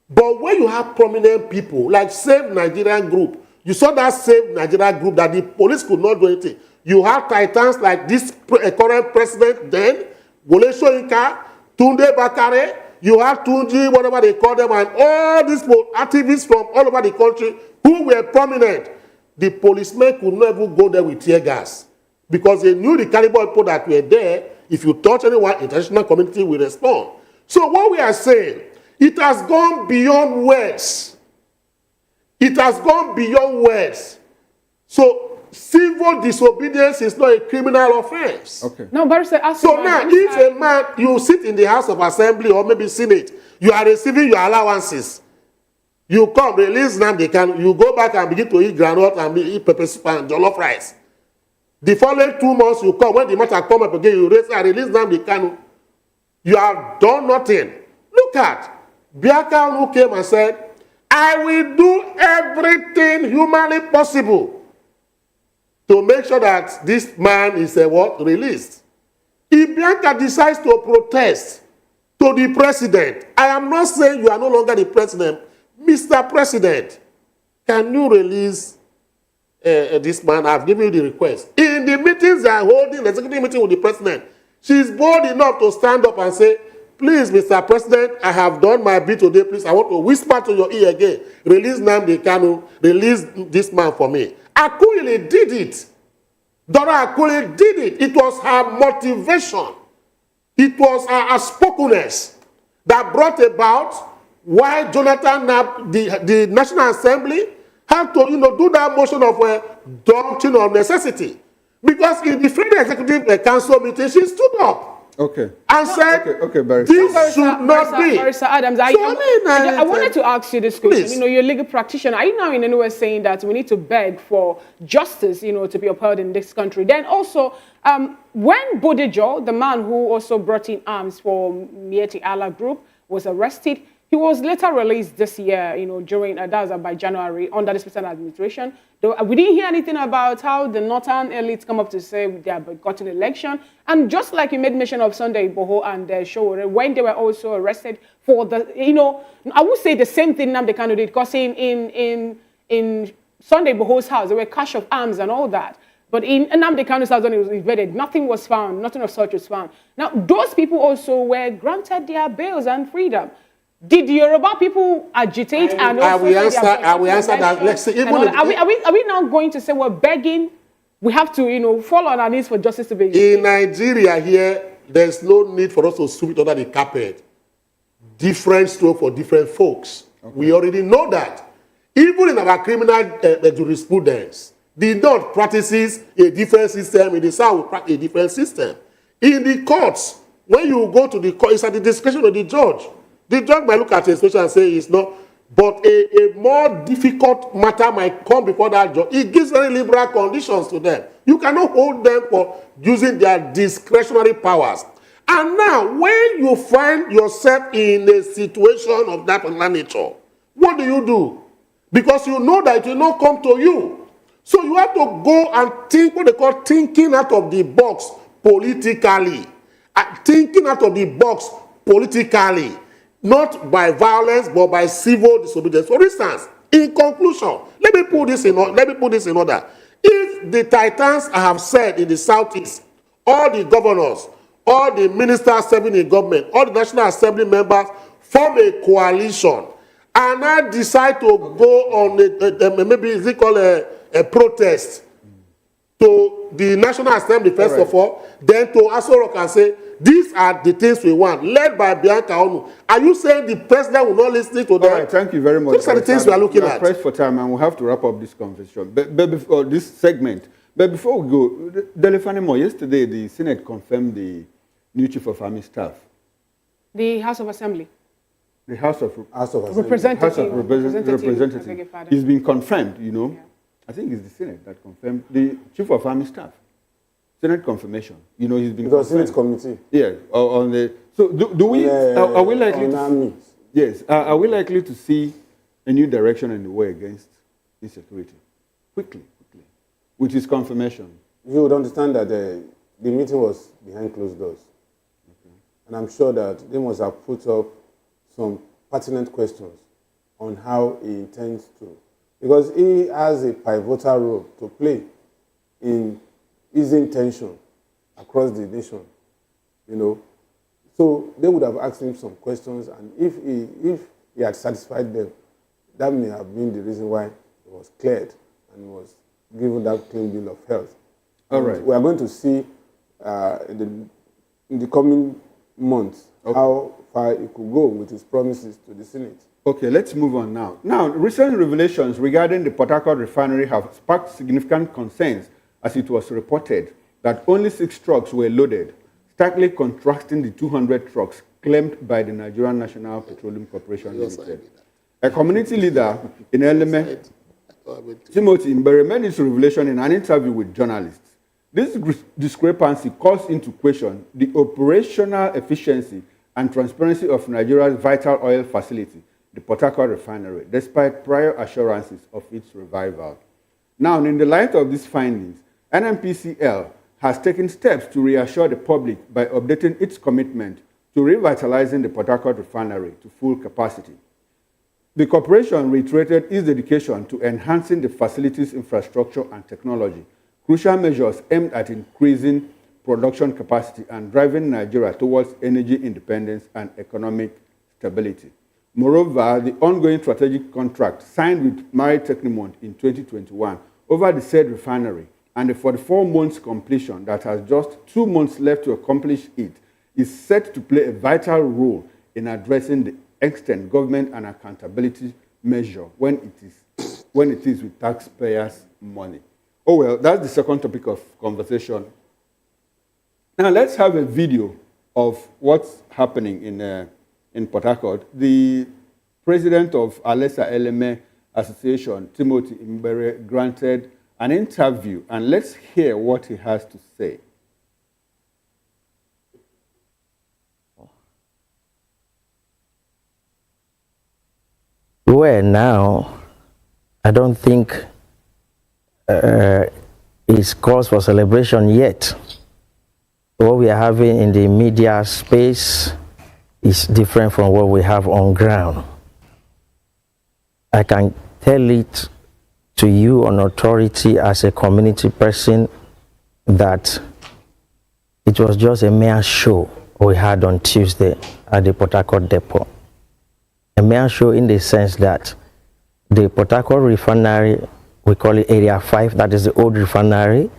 But when you have prominent people like Save Nigerian Group, you saw that Save Nigeria Group that the police could not do anything. You have titans like this current president then, Wole Soyinka, Tunde Bakare, you have Tunji, whatever they call them, and all these activists from all over the country who were prominent. The policemen could not even go there with tear gas because they knew the caliber of people that were there. If you touch anyone, international community will respond. So what we are saying, it has gone beyond words. It has gone beyond words. So civil disobedience is not a criminal offense. Okay. No, but so now, if a man, you sit in the House of Assembly or maybe Senate, you are receiving your allowances. You come, release Nnamdi Kanu, you go back and begin to eat groundnut and eat pepper soup and jollof rice. The following 2 months you come, when the matter come up again, you release Nnamdi Kanu. You have done nothing. Look at Biaka who came and said, I will do everything humanly possible to make sure that this man is released. If Bianca decides to protest to the president, I am not saying you are no longer the president. Mr. President, can you release this man? I've given you the request. In the meetings they are holding, the executive meeting with the president, she's bold enough to stand up and say, please, Mr. President, I have done my bit today. Please, I want to whisper to your ear again. Release Nnamdi Kanu. Release this man for me. Akunle did it. Dora Akunle did it. It was her motivation. It was her outspokenness that brought about why Jonathan Knapp, the National Assembly, had to do that motion of doctrine of necessity. Because in the Federal Executive Council meeting, she stood up. Okay. And said, this should not be. Barrister Adams, I wanted to ask you this question. Please. You're a legal practitioner. Are you now in any way saying that we need to beg for justice, to be upheld in this country? Then also, when Bodejo, the man who also brought in arms for Mieti Allah Group, was arrested, he was later released this year, during, that was by January, under this present administration. Though we didn't hear anything about how the northern elites come up to say they are boycotting the election. And just like you made mention of Sunday Igboho and Showore, when they were also arrested for the, I would say the same thing Nnamdi Kanu did, because in Sunday Igboho's house, there were cache of arms and all that. But in Nnamdi Kanu's house, when it was invaded, nothing was found, nothing of such was found. Now, those people also were granted their bails and freedom. Did Yoruba people agitate and also I will answer that. Let's see. Are we now going to say we're begging? We have to, fall on our knees for justice to be. In Nigeria here, there's no need for us to sweep it under the carpet. Different stroke for different folks. Okay. We already know that. Even in our criminal jurisprudence, the North practices a different system, in the South practice a different system. In the courts, when you go to the court, it's at the discretion of the judge. The judge might look at a situation and say it's not, but a more difficult matter might come before that judge. It gives very liberal conditions to them. You cannot hold them for using their discretionary powers. And now, when you find yourself in a situation of that nature, what do? Because you know that it will not come to you. So you have to go and think what they call thinking out of the box politically. Thinking out of the box politically. Not by violence, but by civil disobedience. For instance, in conclusion, let me put this in order. If the Titans have said in the Southeast, all the governors, all the ministers serving in government, all the National Assembly members form a coalition, and I decide to go on maybe is it called a protest to the National Assembly first of all, then to Aso Rock and say, these are the things we want, led by Bianca Onu. Are you saying the president will not listen to them? All right, thank you very much. These are the things we are looking at. Pressed for time, and we'll have to wrap up this conversation. But before this segment, but before we go, Delefanimo, yesterday the Senate confirmed the new Chief of Army Staff. The House of Assembly. The House of Representative. Representative. He's been confirmed, Yeah. I think it's the Senate that confirmed the Chief of Army Staff. Senate confirmation. He's been because Senate committee. Yeah. On the so do we are we likely to, yes are we likely to see a new direction in the way against insecurity quickly with his confirmation? You would understand that the meeting was behind closed doors, and I'm sure that they must have put up some pertinent questions on how he intends to, because he has a pivotal role to play in easing tension across the nation, So they would have asked him some questions, and if he had satisfied them, that may have been the reason why he was cleared and he was given that clean bill of health. All right. We are going to see in the coming months how far he could go with his promises to the Senate. Okay, let's move on now. Now, recent revelations regarding the Port Harcourt refinery have sparked significant concerns as it was reported that only 6 trucks were loaded, starkly contrasting the 200 trucks claimed by the Nigerian National Petroleum Corporation Limited. A community leader in Eleme, Timothy Mbere, made this revelation in an interview with journalists. This discrepancy calls into question the operational efficiency and transparency of Nigeria's vital oil facility, the Port Harcourt Refinery, despite prior assurances of its revival. Now, in the light of these findings, NNPCL has taken steps to reassure the public by updating its commitment to revitalizing the Port Harcourt Refinery to full capacity. The corporation reiterated its dedication to enhancing the facility's infrastructure and technology, crucial measures aimed at increasing production capacity and driving Nigeria towards energy independence and economic stability. Moreover, the ongoing strategic contract signed with Mari Technimont in 2021 over the said refinery and the 44 months completion that has just 2 months left to accomplish it is set to play a vital role in addressing the extent government and accountability measure when it is with taxpayers' money. Oh well, that's the second topic of conversation. Now let's have a video of what's happening in Port Harcourt. The president of Alesa Eleme Association, Timothy Mbere, granted an interview, and let's hear what he has to say. Well, now, I don't think it's cause for celebration yet. What we are having in the media space is different from what we have on ground. I can tell it to you on authority as a community person that it was just a mere show we had on Tuesday at the Port Harcourt depot. A mere show in the sense that the Port Harcourt refinery, we call it Area 5, that is the old refinery,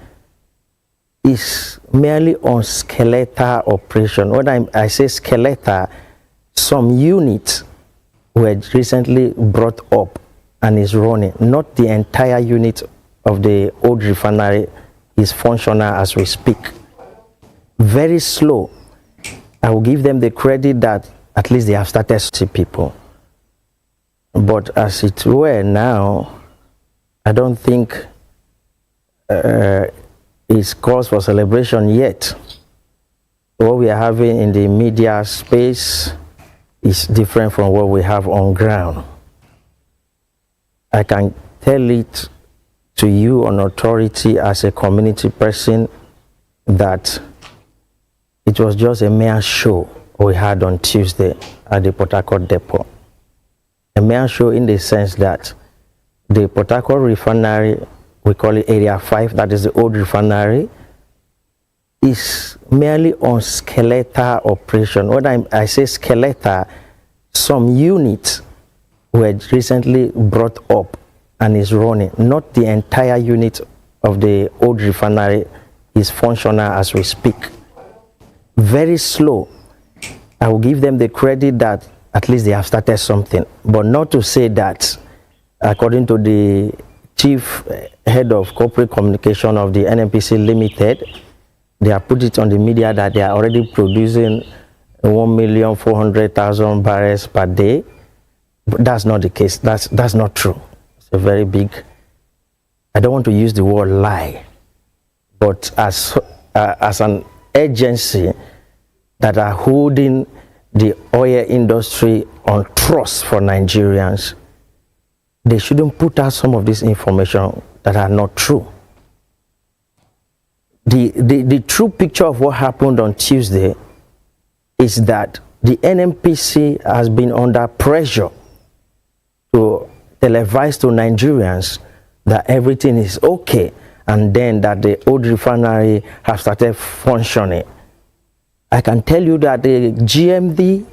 is merely on skeletal operation. When I say skeletal, some units were recently brought up and is running. Not the entire unit of the old refinery is functional as we speak. Very slow. I will give them the credit that at least they have started to see people. But as it were now, I don't think it's cause for celebration yet. What we are having in the media space is different from what we have on ground. I can tell it to you on authority as a community person that it was just a mere show we had on Tuesday at the Port Harcourt depot. A mere show in the sense that the Port Harcourt refinery, we call it Area 5, that is the old refinery, is merely on skeletal operation. When I say skeletal, some units were recently brought up and is running. Not the entire unit of the old refinery is functional as we speak. Very slow. I will give them the credit that at least they have started something, but not to say that, according to the chief head of corporate communication of the NNPC Limited, they have put it on the media that they are already producing 1,400,000 barrels per day. But that's not the case. That's not true. It's a very big, I don't want to use the word lie, but as an agency that are holding the oil industry on trust for Nigerians, they shouldn't put out some of this information that are not true. The true picture of what happened on Tuesday is that the NNPC has been under pressure to televise to Nigerians that everything is okay, and then that the old refinery has started functioning. I can tell you that the GMD,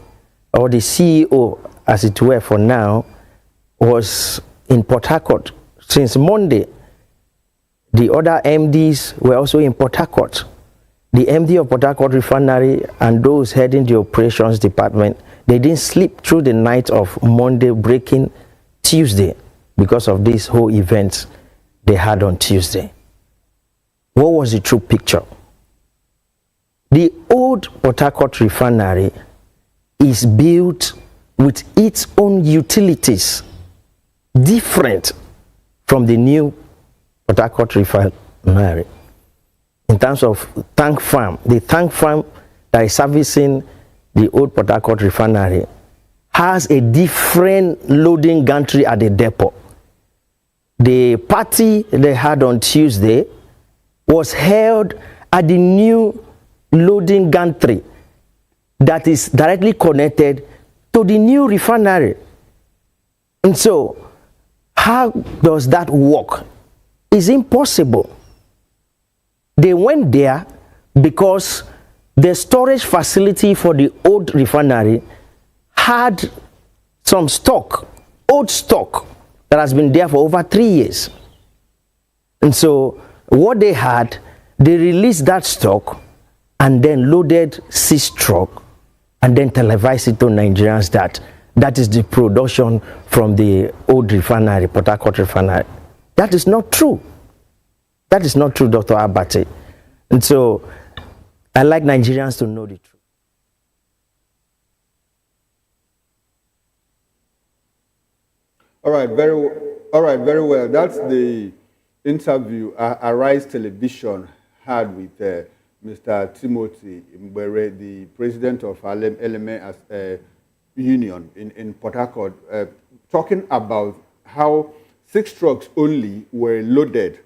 or the CEO as it were for now, was in Port Harcourt since Monday. The other MDs were also in Port Harcourt. The MD of Port Harcourt Refinery and those heading the operations department, they didn't sleep through the night of Monday breaking Tuesday because of this whole event they had on Tuesday. What was the true picture? The old Port Harcourt Refinery is built with its own utilities, different from the new Port Harcourt Refinery. In terms of tank farm, the tank farm that is servicing the old Port Harcourt Refinery has a different loading gantry at the depot. The party they had on Tuesday was held at the new loading gantry that is directly connected to the new refinery. And so, how does that work? It's impossible. They went there because the storage facility for the old refinery had some stock, old stock, that has been there for over 3 years. And so what they had, they released that stock and then loaded 6 trucks and then televised it to Nigerians that is the production from the old refinery, Port Harcourt refinery. That is not true. That is not true, Dr. Abate. And so I like Nigerians to know the truth. All right, very well. That's the interview Arise Television had with Mr. Timothy Mbere, the president of LMA Union in Port Harcourt, talking about how 6 trucks only were loaded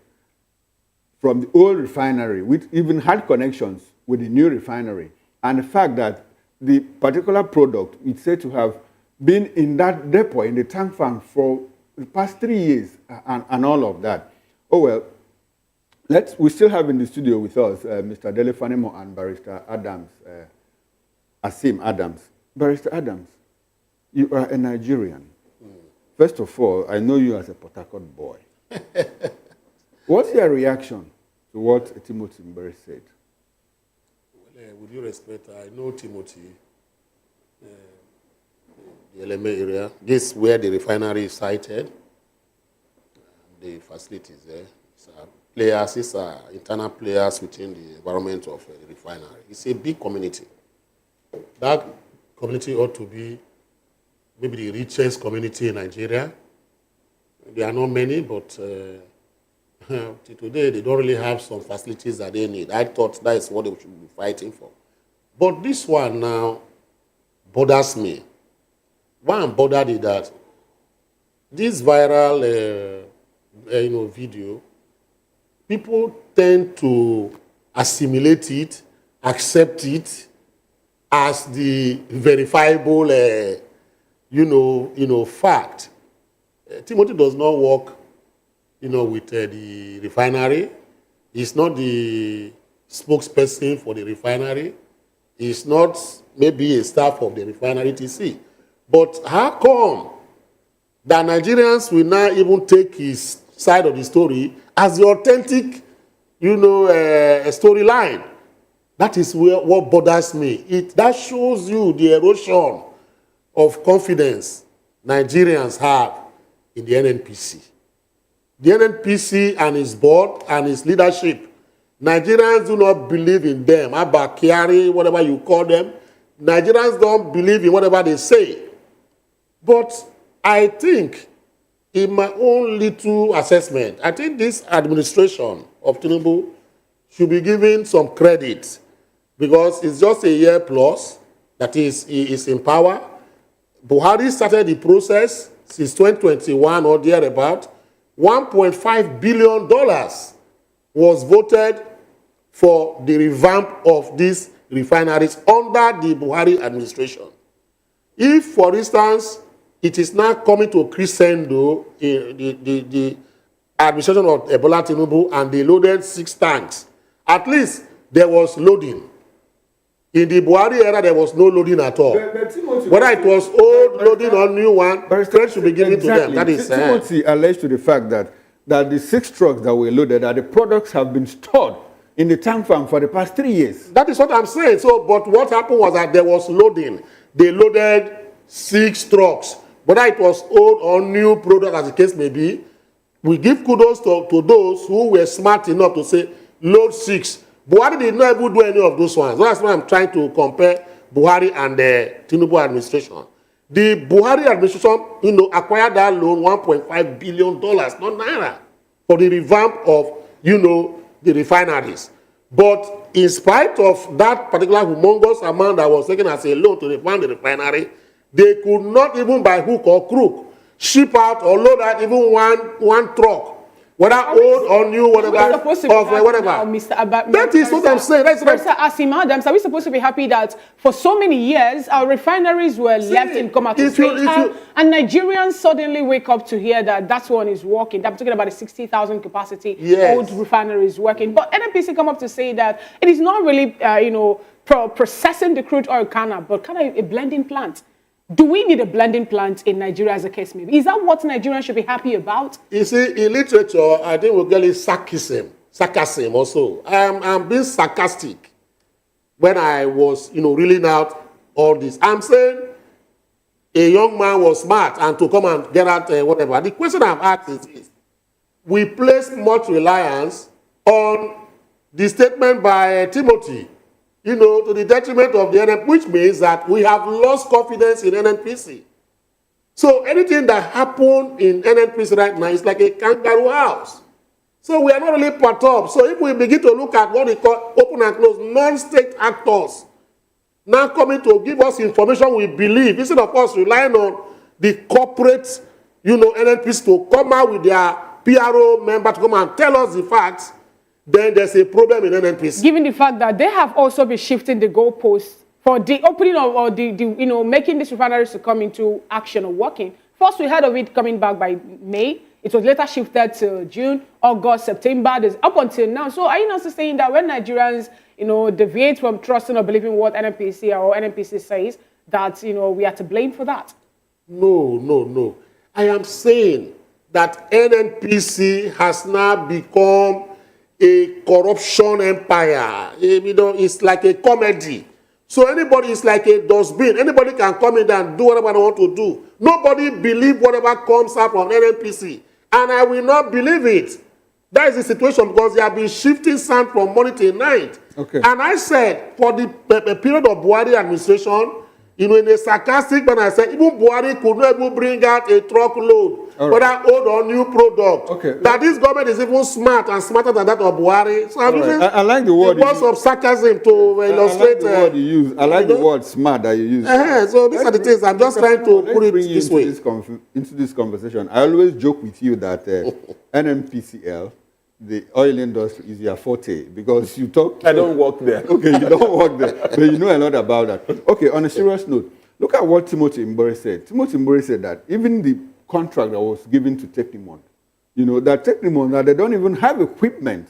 from the old refinery, which even had connections with the new refinery, and the fact that the particular product is said to have been in that depot, in the tank farm, for the past 3 years, and all of that. Oh well, we still have in the studio with us Mr. Delefanemo and Barrister Adams, Asim Adams. Barrister Adams, you are a Nigerian. First of all, I know you as a Port Harcourt boy. What's your reaction to what Timothy Mbere said? Well, with due respect, I know Timothy, the LMA area. This is where the refinery is sited. The facilities there. These are internal players within the environment of the refinery. It's a big community. That community ought to be maybe the richest community in Nigeria. There are not many, but today they don't really have some facilities that they need. I thought that is what they should be fighting for. But this one now bothers me. Why I'm bothered is that this viral video, people tend to assimilate it, accept it as the verifiable, fact. Timothy does not work, with the refinery. He's not the spokesperson for the refinery. He's not maybe a staff of the refinery TC. But how come that Nigerians will now even take his side of the story as the authentic, storyline? That is what bothers me. That shows you the erosion of confidence Nigerians have in the NNPC. The NNPC and its board and its leadership, Nigerians do not believe in them. Abakari, whatever you call them, Nigerians don't believe in whatever they say. But I think, in my own little assessment, I think this administration of Tinubu should be given some credit because it's just a year plus that he is in power. Buhari started the process since 2021 or thereabout. $1.5 billion was voted for the revamp of these refineries under the Buhari administration. If, for instance, it is now coming to crescendo in the administration of Ebola Tinubu and they loaded 6 tanks, at least there was loading. In the Buhari era, there was no loading at all. Whether it was old loading or new one, credit should be given to them. That is Timothy alleged to the fact that the 6 trucks that were loaded, that the products have been stored in the tank farm for the past 3 years. That is what I'm saying. So, but what happened was that there was loading. They loaded 6 trucks. Whether it was old or new product, as the case may be, we give kudos to those who were smart enough to say, load 6. Buhari did not even do any of those ones. That's why I'm trying to compare Buhari and the Tinubu administration. The Buhari administration, acquired that loan, $1.5 billion, not naira, for the revamp of, the refineries. But in spite of that particular humongous amount that was taken as a loan to revamp the refinery, They could not even by hook or crook ship out or load out even one truck, whether old or new, whatever, or whatever. Now, Mr. That is what I'm saying. That's right. Professor Asim Adams, are we supposed to be happy that for so many years our refineries were left in comatose state, and Nigerians suddenly wake up to hear that one is working? I'm talking about a 60,000 capacity old refinery is working. But NNPC come up to say that it is not really, processing the crude oil but kind of a blending plant. Do we need a blending plant in Nigeria as a case may be? Is that what Nigerians should be happy about? You see, in literature, I think we'll get it sarcasm also. I'm being sarcastic when I was, reeling out all this. I'm saying a young man was smart and to come and get out whatever. The question I've asked is this. We place much reliance on the statement by Timothy, to the detriment of the NNPC, which means that we have lost confidence in NNPC. So anything that happened in NNPC right now is like a kangaroo house. So we are not really perturbed. So if we begin to look at what we call open and closed, non-state actors now coming to give us information we believe, instead of us relying on the corporate, NNPC to come out with their PRO member to come and tell us the facts, then there's a problem in NNPC. Given the fact that they have also been shifting the goalposts for the opening of, or making these refineries to come into action or working. First, we heard of it coming back by May. It was later shifted to June, August, September. There's up until now. So are you not saying that when Nigerians, deviate from trusting or believing what NNPC says, that, we are to blame for that? No. I am saying that NNPC has now become a corruption empire. It's like a comedy. So anybody is like a dustbin. Anybody can come in and do whatever they want to do. Nobody believes whatever comes out from NNPC. And I will not believe it. That is the situation because they have been shifting sand from morning till night. Okay. And I said, for the period of Buhari administration, in a sarcastic manner, I said, even Buhari could not even bring out a truckload, whether old or new product. Okay. That this government is even smart and smarter than that of Buhari. So I'm using I like the word. words of sarcasm to illustrate. I like the word you use. I like the word smart that you use. So these are the things. I'm just trying to put it this way. Into this conversation. I always joke with you that NNPCL, the oil industry, is your forte because you talk. I don't work there. Okay, you don't work there, but you know a lot about that. Okay, on a serious note, look at what Timothy Mbore said. Timothy Mbore said that even the contract that was given to Technimont, that Technimont, that they don't even have equipment,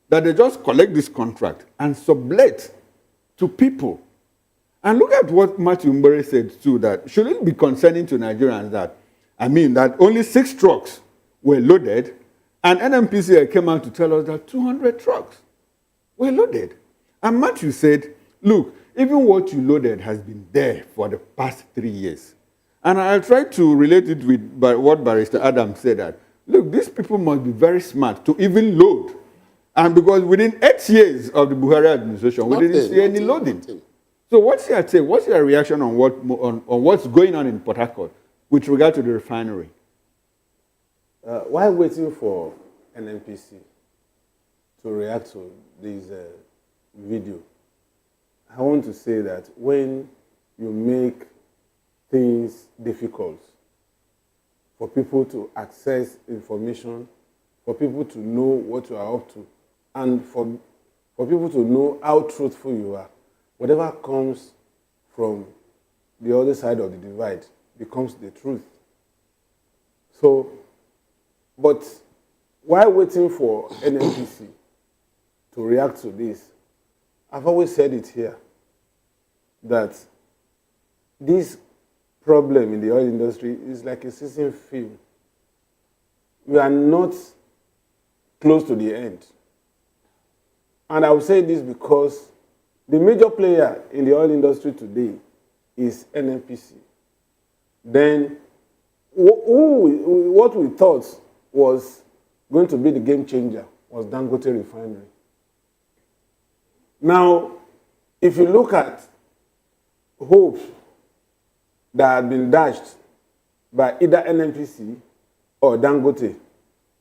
that they just collect this contract and sublet to people. And look at what Matthew Mbore said too, that should it be concerning to Nigerians that only 6 trucks were loaded. And NNPC came out to tell us that 200 trucks were loaded. And Matthew said, look, even what you loaded has been there for the past 3 years. And I tried to relate it with what Barrister Adams said that, look, these people must be very smart to even load. And because within 8 years of the Buhari administration, we didn't see any loading. So what's your take? What's your reaction on what's going on in Port Harcourt with regard to the refinery? While waiting for NNPC to react to this video, I want to say that when you make things difficult for people to access information, for people to know what you are up to, and for people to know how truthful you are, whatever comes from the other side of the divide becomes the truth. So, but while waiting for NNPC to react to this, I've always said it here, that this problem in the oil industry is like a season film. We are not close to the end. And I will say this because the major player in the oil industry today is NNPC. Then what we thought was going to be the game changer was Dangote Refinery. Now, if you look at hope that had been dashed by either NNPC or Dangote,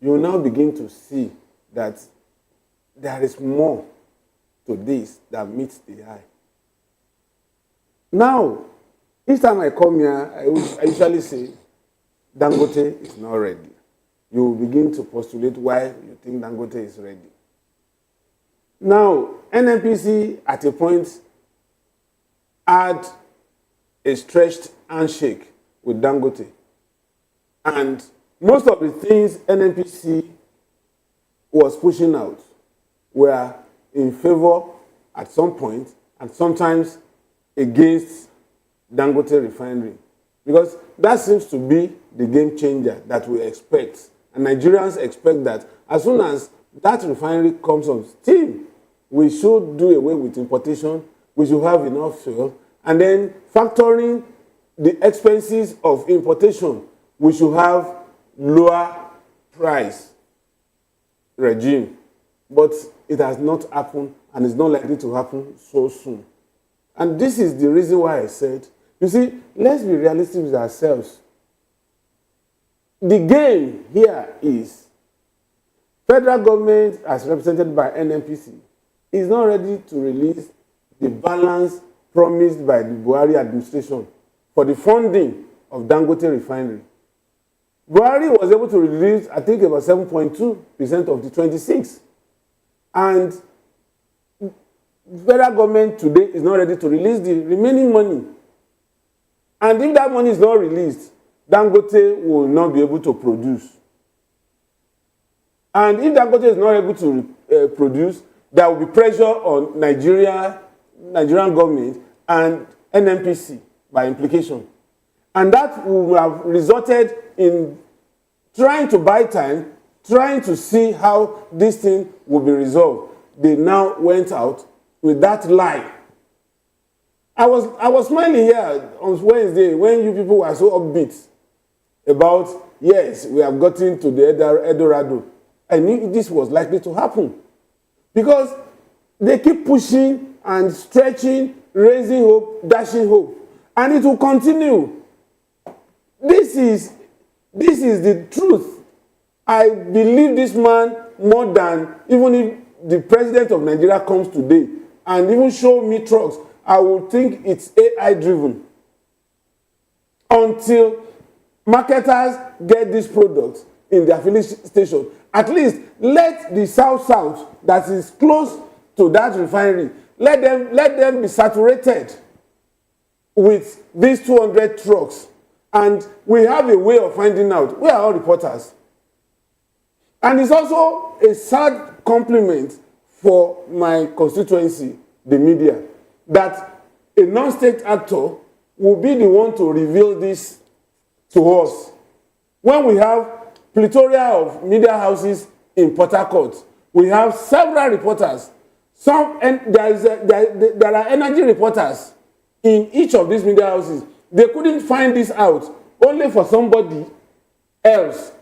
you will now begin to see that there is more to this that meets the eye. Now, Each time I come here, I usually say, Dangote is not ready. You will begin to postulate why you think Dangote is ready. Now, NNPC at a point had a stretched handshake with Dangote. And most of the things NNPC was pushing out were in favor at some point and sometimes against Dangote Refinery. Because that seems to be the game changer that we expect. And Nigerians expect that as soon as that refinery comes on steam, we should do away with importation, we should have enough fuel, and then factoring the expenses of importation, we should have lower price regime. But it has not happened, and it's not likely to happen so soon. And this is the reason why I said, you see, let's be realistic with ourselves. The game here is federal government, as represented by NNPC, is not ready to release the balance promised by the Buhari administration for the funding of Dangote Refinery. Buhari was able to release, I think, about 7.2% of the 26. And federal government today is not ready to release the remaining money. And if that money is not released, Dangote will not be able to produce. And if Dangote is not able to produce, there will be pressure on Nigerian government and NNPC by implication. And that will have resulted in trying to buy time, trying to see how this thing will be resolved. They now went out with that lie. I was smiling here on Wednesday when you people were so upbeat about, yes, we have gotten to the Eldorado. I knew this was likely to happen because they keep pushing and stretching, raising hope, dashing hope, and it will continue. This is the truth. I believe this man more than even if the president of Nigeria comes today and even show me trucks, I will think it's AI driven. Until marketers get these products in their filling station, at least let the South that is close to that refinery, let them be saturated with these 200 trucks. And we have a way of finding out. We are all reporters. And it's also a sad compliment for my constituency, the media, that a non-state actor will be the one to reveal this to us. When we have plethora of media houses in Port Harcourt, we have several reporters. There are energy reporters in each of these media houses. They couldn't find this out, only for somebody else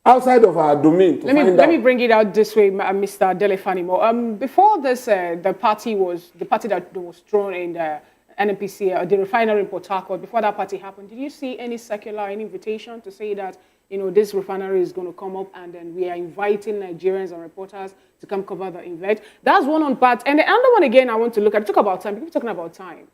outside of our domain to find out. Let me bring it out this way, Mr. Delefanimo. Before this, the party that was thrown in the NNPC, the refinery in Port Harcourt, before that party happened, did you see any circular, any invitation to say that, this refinery is going to come up and then we are inviting Nigerians and reporters to come cover the event? That's one on part. And the other one, again, I want to look at, talk about time. People talking about time,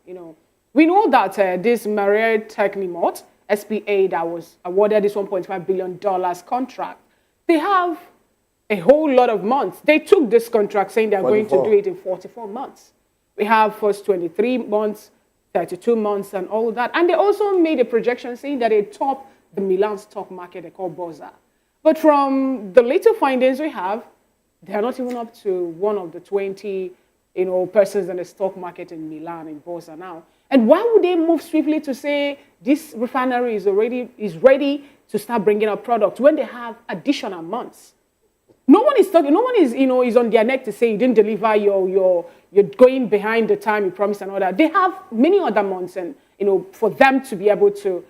We know that this Marriott Technimont, SPA, that was awarded this $1.5 billion contract, they have a whole lot of months. They took this contract saying they're going to do it in 44 months. We have first 23 months, 32 months, and all that. And they also made a projection saying that they top the Milan stock market, they call Borsa. But from the little findings we have, they are not even up to one of the 20 persons in the stock market in Milan, in Borsa now. And why would they move swiftly to say this refinery is ready to start bringing up products when they have additional months? No one is talking. No one is is on their neck to say you didn't deliver. You're going behind the time you promised and all that. They have many other months, and for them to be able to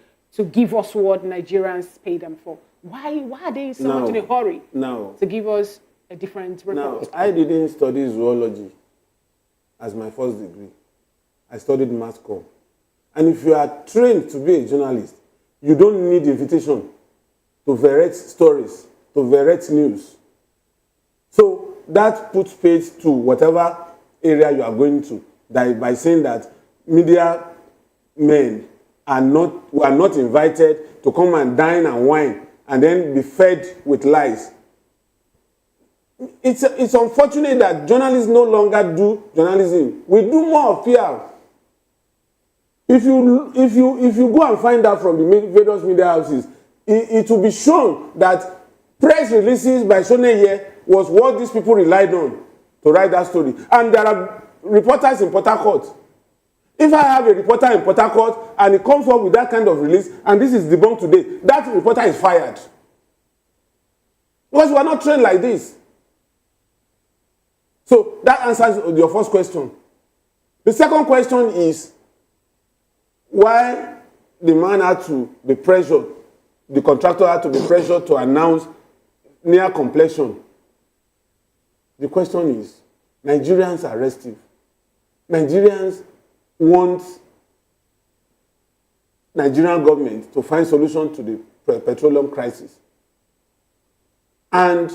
give us what Nigerians pay them for. Why are they so much in a hurry to give us a different report? Now, I didn't study zoology as my first degree. I studied mass comm. And if you are trained to be a journalist, you don't need invitation to verite stories, to verite news. So that puts paid to whatever area you are going to by saying that media men are not invited to come and dine and wine and then be fed with lies. It's unfortunate that journalists no longer do journalism. We do more of PR. If you go and find out from the various media houses, it will be shown that press releases by Soneye was what these people relied on to write that story. And there are reporters in Port Harcourt. If I have a reporter in Port Harcourt and he comes up with that kind of release and this is debunked today, that reporter is fired. Because we are not trained like this. So that answers your first question. The second question is why the man had to be pressured, the contractor had to be pressured to announce near completion. The question is, Nigerians are restive. Nigerians want Nigerian government to find solution to the petroleum crisis. And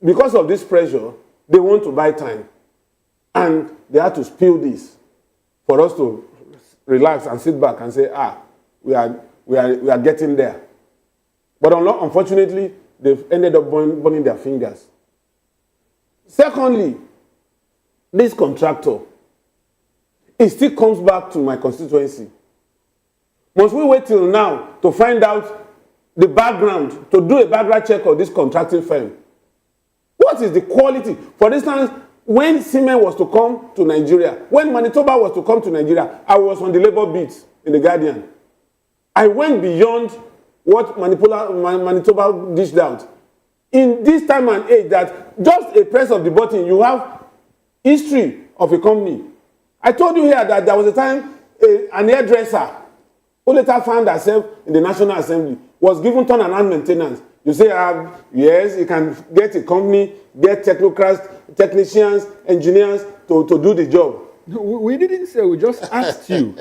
because of this pressure, they want to buy time. And they had to spill this for us to relax and sit back and say, we are getting there. But unfortunately, they've ended up burning their fingers. Secondly, this contractor, it still comes back to my constituency. Must we wait till now to find out the background, to do a background check of this contracting firm? What is the quality? For instance, when Siemens was to come to Nigeria, when Manitoba was to come to Nigeria, I was on the labor beat in The Guardian. I went beyond what Manitoba dished out. In this time and age that just a press of the button, you have history of a company. I told you here that there was a time an hairdresser who later found herself in the National Assembly was given turn-around maintenance. You say, yes, you can get a company, get technocrats, technicians, engineers to do the job. No, we didn't say, we just asked you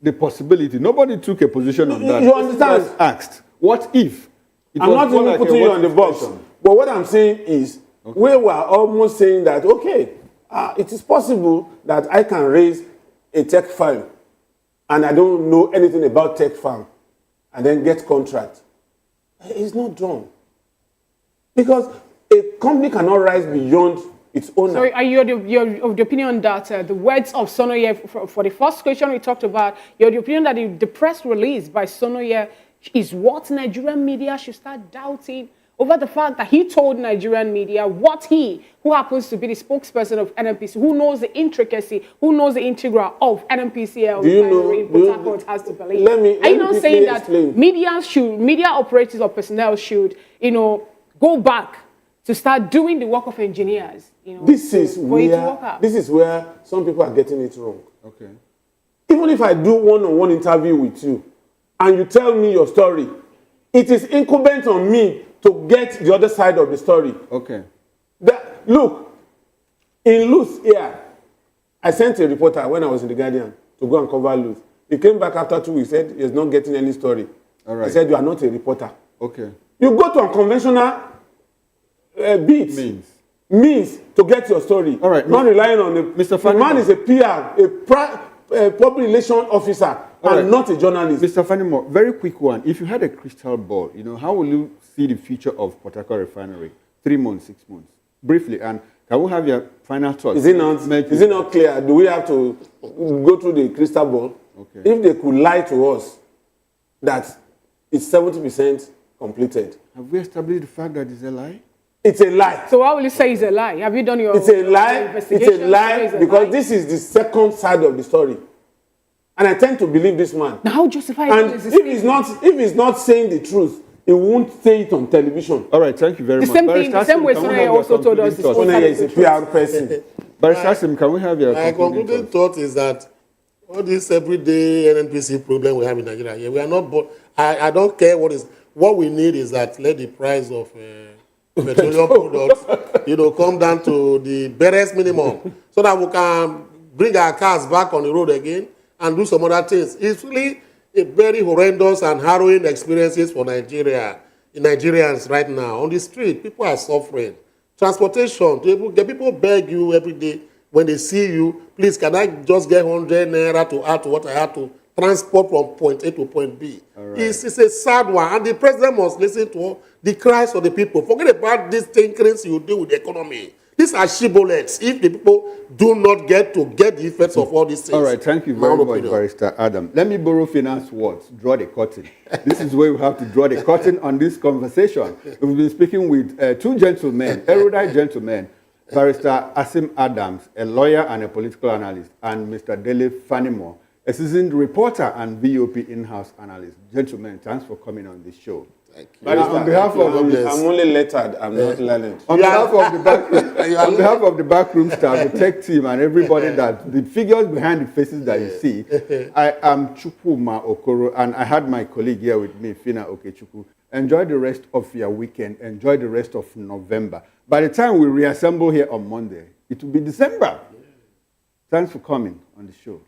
the possibility. Nobody took a position on that. You understand? Just asked, what if? I'm not even putting you on the box. But what I'm saying is, we were almost saying that, okay, it is possible that I can raise a tech firm and I don't know anything about tech firm and then get contract. It's not done. Because a company cannot rise beyond its owner. So are you of the opinion that the words of Sonoye, for the first question we talked about, you're the opinion that the press release by Sonoye is what Nigerian media should start doubting over the fact that he told Nigerian media who happens to be the spokesperson of NNPC, who knows the intricacy, who knows the integral of NNPCL refinery in Port Harcourt has to believe. Are you not saying that media operators or personnel should, go back to start doing the work of engineers? This is where some people are getting it wrong. Okay. Even if I do one-on-one interview with you and you tell me your story, it is incumbent on me to get the other side of the story. Okay. Look, in Luz here, I sent a reporter when I was in The Guardian to go and cover Luz. He came back after 2 weeks, said he's not getting any story. All right. I said, you are not a reporter. Okay. You go to unconventional beats. Means to get your story. All right. Not relying on the man is a PR, a public relation officer, and not a journalist. Mr. Fanimo, very quick one. If you had a crystal ball, how will you see the future of Port Harcourt Refinery? 3 months, 6 months? Briefly, and can we have your final thoughts? Is it not clear? Do we have to go through the crystal ball? Okay. If they could lie to us that it's 70% completed. Have we established the fact that it's a lie? It's a lie. So why will you say it's a lie? Have you done your It's a lie. investigation? It's a lie because this is the second side of the story. And I tend to believe this man. Now how justify and if he's not saying the truth, he won't say it on television. All right, thank you very much. The same way Sonoye also told us. Sonoye is a PR person. Barrister, can we have your My concluding thought is that all this everyday NNPC problem we have in Nigeria, we are not. I don't care what we need is that let the price of petroleum products, come down to the barest minimum, so that we can bring our cars back on the road again and do some other things. It's really a very horrendous and harrowing experiences for Nigerians right now. On the street, people are suffering. Transportation, people beg you every day, when they see you, please, can I just get 100 naira to add to what I had to transport from point A to point B? Right. It's a sad one, and the president must listen to the cries of the people. Forget about these thinkings you do with the economy. These are shibboleths if the people do not get the effects of all these things. All right, thank you very much, Barrister Adam. Let me borrow finance words, draw the curtain. This is where we have to draw the curtain on this conversation. We've been speaking with two gentlemen, erudite gentlemen, Barrister Asim Adams, a lawyer and a political analyst, and Mr. Dele Fanimo, a seasoned reporter and VOP in-house analyst. Gentlemen, thanks for coming on this show. On behalf of I'm only lettered, I'm not learned. On behalf of the backroom staff, the tech team, and everybody that the figures behind the faces that you see, I am Chukwuma Okoro, and I had my colleague here with me, Fina Okechukwu. Enjoy the rest of your weekend. Enjoy the rest of November. By the time we reassemble here on Monday, it will be December. Thanks for coming on the show.